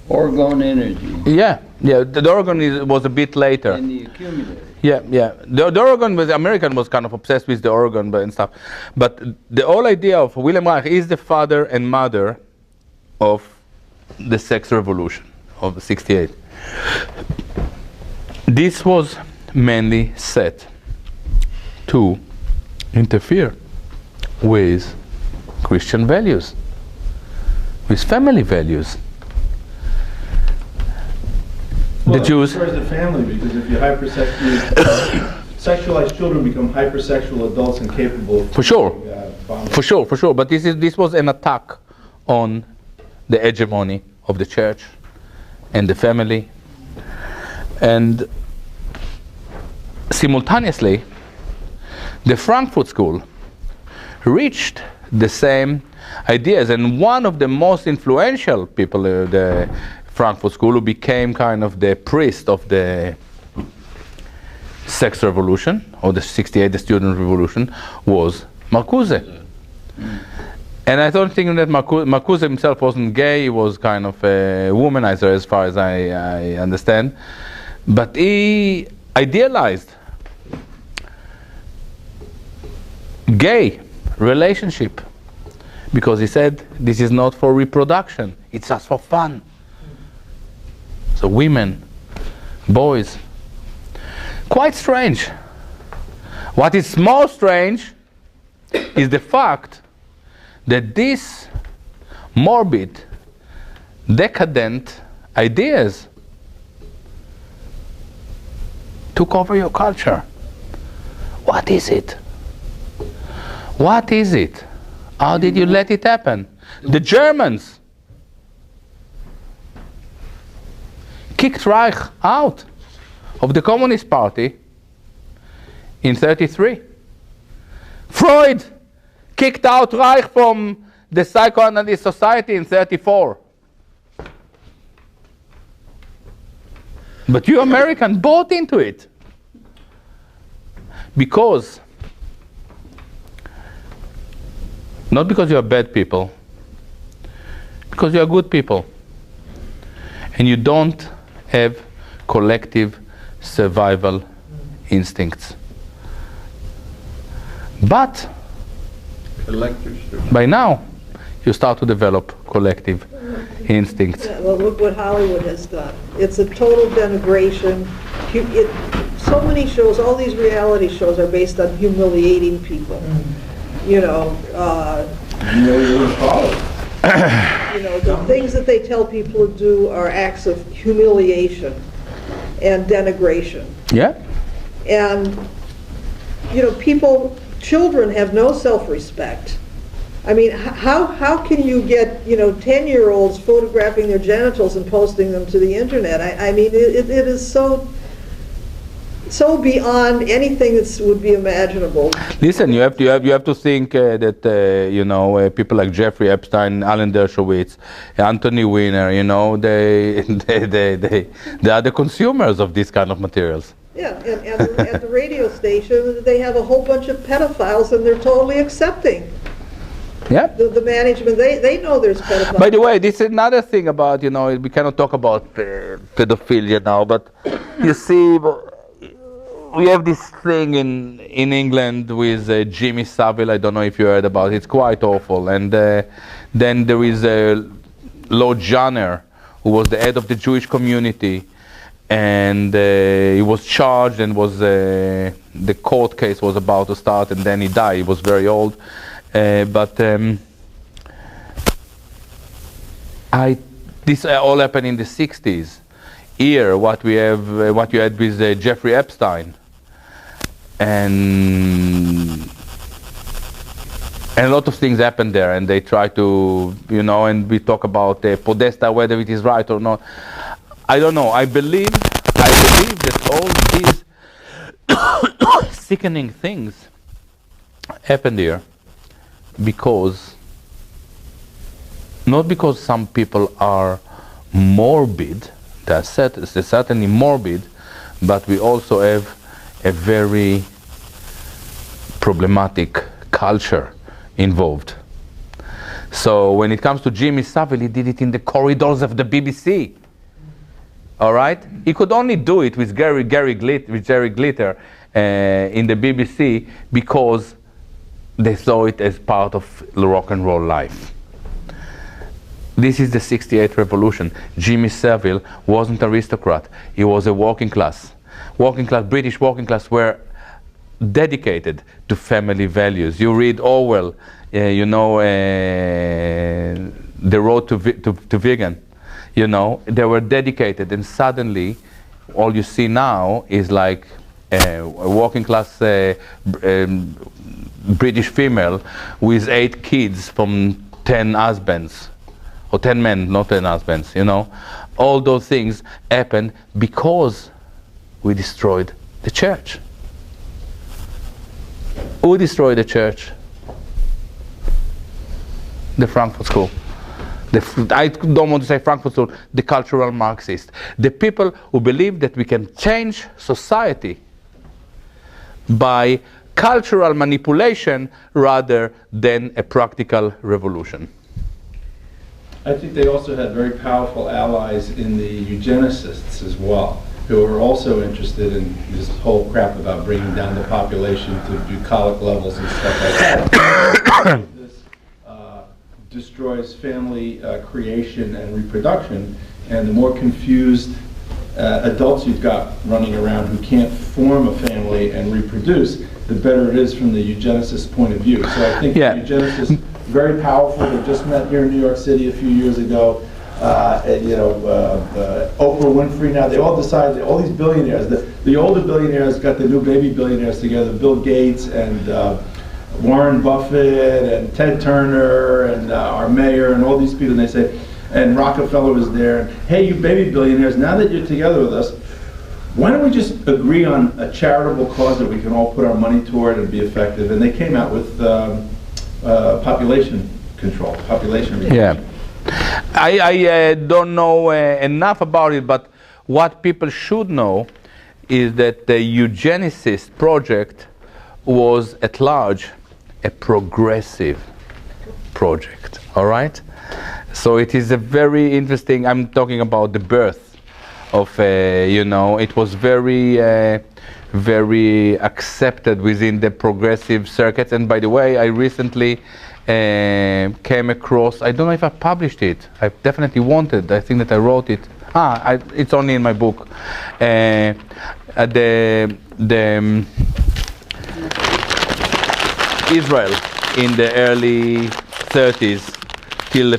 orgone energy.
Yeah, the orgone was a bit later.
And the accumulator.
Yeah. The organ was American was kind of obsessed with the organ and stuff, but the whole idea of Wilhelm Reich is the father and mother of the sex revolution of '68. This was mainly set to interfere with Christian values, with family values.
Well,
the Jews.
As the family, because if you sexualize children become hypersexual adults incapable of
For sure. But this was an attack on the hegemony of the church and the family. And simultaneously, the Frankfurt School reached the same ideas. And one of the most influential people, the Frankfurt School, who became kind of the priest of the sex revolution, or the 68, the student revolution, was Marcuse. And I don't think that Marcuse himself wasn't gay. He was kind of a womanizer, as far as I understand. But he idealized gay relationship because he said this is not for reproduction, it's just for fun. So women, boys, quite strange. What is more strange is the fact that these morbid, decadent ideas took over your culture. What is it? What is it? How did you let it happen? The Germans kicked Reich out of the Communist Party in 1933. Freud kicked out Reich from the Psychoanalyst Society in 1934. But you Americans bought into it because, not because you are bad people, because you are good people. And you don't have collective survival instincts. But by now, you start to develop collective instincts.
Yeah, well, look what Hollywood has done. It's a total denigration. So many shows, all these reality shows are based on humiliating people. You know, the things that they tell people to do are acts of humiliation and denigration.
Yeah.
And, you know, children have no self-respect. I mean, how can you get, 10-year-olds photographing their genitals and posting them to the internet? I mean, it is so beyond anything that would be imaginable.
Listen, you have to think that people like Jeffrey Epstein, Alan Dershowitz, Anthony Weiner, they are the consumers of these kind of materials.
Yeah, and at the radio station, they have a whole bunch of pedophiles, and they're totally accepting.
Yeah.
The management, they know there's pedophiles.
By the way, this is another thing about, we cannot talk about pedophilia now, but you see, we have this thing in England with Jimmy Savile. I don't know if you heard about it. It's quite awful. And then there is Lord Janner, who was the head of the Jewish community, and he was charged and the court case was about to start, and then he died. He was very old. This all happened in the 60s. Here, what you had with Jeffrey Epstein, and a lot of things happened there, and they try to, and we talk about Podesta, whether it is right or not. I don't know. I believe that all these sickening things happened here not because some people are morbid. They're certainly morbid, but we also have a very problematic culture involved. So when it comes to Jimmy Savile, he did it in the corridors of the BBC. All right? He could only do it with Jerry Glitter in the BBC because they saw it as part of the rock and roll life. This is the 68 revolution. Jimmy Savile wasn't an aristocrat. He was a working class. British working class were dedicated to family values. You read Orwell, The Road to Vegan. They were dedicated, and suddenly all you see now is like a working class British female with 8 kids from 10 husbands or 10 men, not 10 husbands, you know. All those things happened because we destroyed the church. Who destroyed the church? The Frankfurt School. I don't want to say Frankfurt School, the cultural Marxists. The people who believe that we can change society by cultural manipulation rather than a practical revolution.
I think they also had very powerful allies in the eugenicists as well, who are also interested in this whole crap about bringing down the population to bucolic levels and stuff like that. This destroys family creation and reproduction, and the more confused adults you've got running around who can't form a family and reproduce, the better it is from the eugenicist point of view. So I think the eugenicists, very powerful. They just met here in New York City a few years ago. Oprah Winfrey now, they all decided, all these billionaires, the older billionaires got the new baby billionaires together, Bill Gates and Warren Buffett and Ted Turner and our mayor and all these people, and they say, and Rockefeller was there, and, hey, you baby billionaires, now that you're together with us, why don't we just agree on a charitable cause that we can all put our money toward and be effective? And they came out with population control, population reduction.
Yeah. I don't know enough about it, but what people should know is that the eugenicist project was at large a progressive project, all right? So it is a very interesting, I'm talking about the birth of, it was very, very accepted within the progressive circuits. And by the way, I recently came across, I don't know if I published it, I definitely wanted, I think that I wrote it. It's only in my book. Israel in the early 30s till the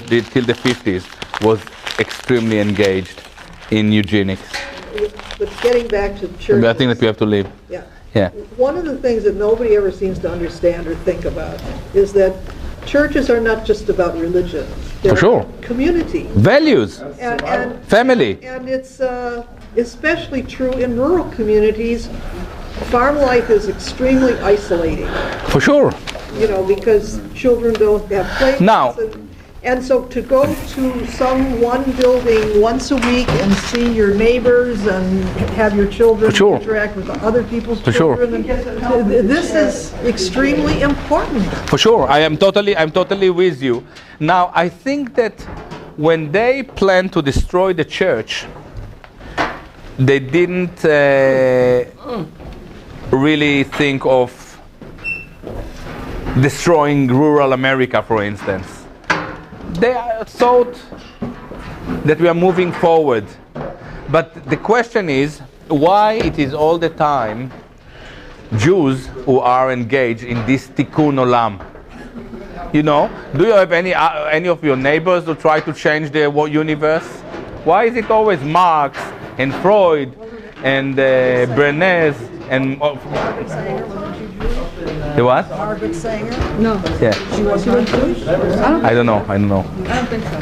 50s was extremely engaged in eugenics.
But getting back to churches,
I think that we have to leave.
Yeah.
Yeah.
One of the things that nobody ever seems to understand or think about is that churches are not just about religion. They're
For sure.
Community.
Values.
And
family.
And it's especially true in rural communities. Farm life is extremely isolating.
For sure.
Because children don't have playmates.
Now.
And so to go to some one building once a week and see your neighbors and have your children interact with other people's children, this is extremely important.
For sure, I'm totally with you. Now, I think that when they planned to destroy the church, they didn't really think of destroying rural America, for instance. They thought that we are moving forward. But the question is, why it is all the time Jews who are engaged in this tikkun olam? Do you have any of your neighbors who try to change the universe? Why is it always Marx and Freud and Bernays and... The what?
Margaret Sanger?
No.
Yeah.
She was Jewish?
I don't know.
I don't think so.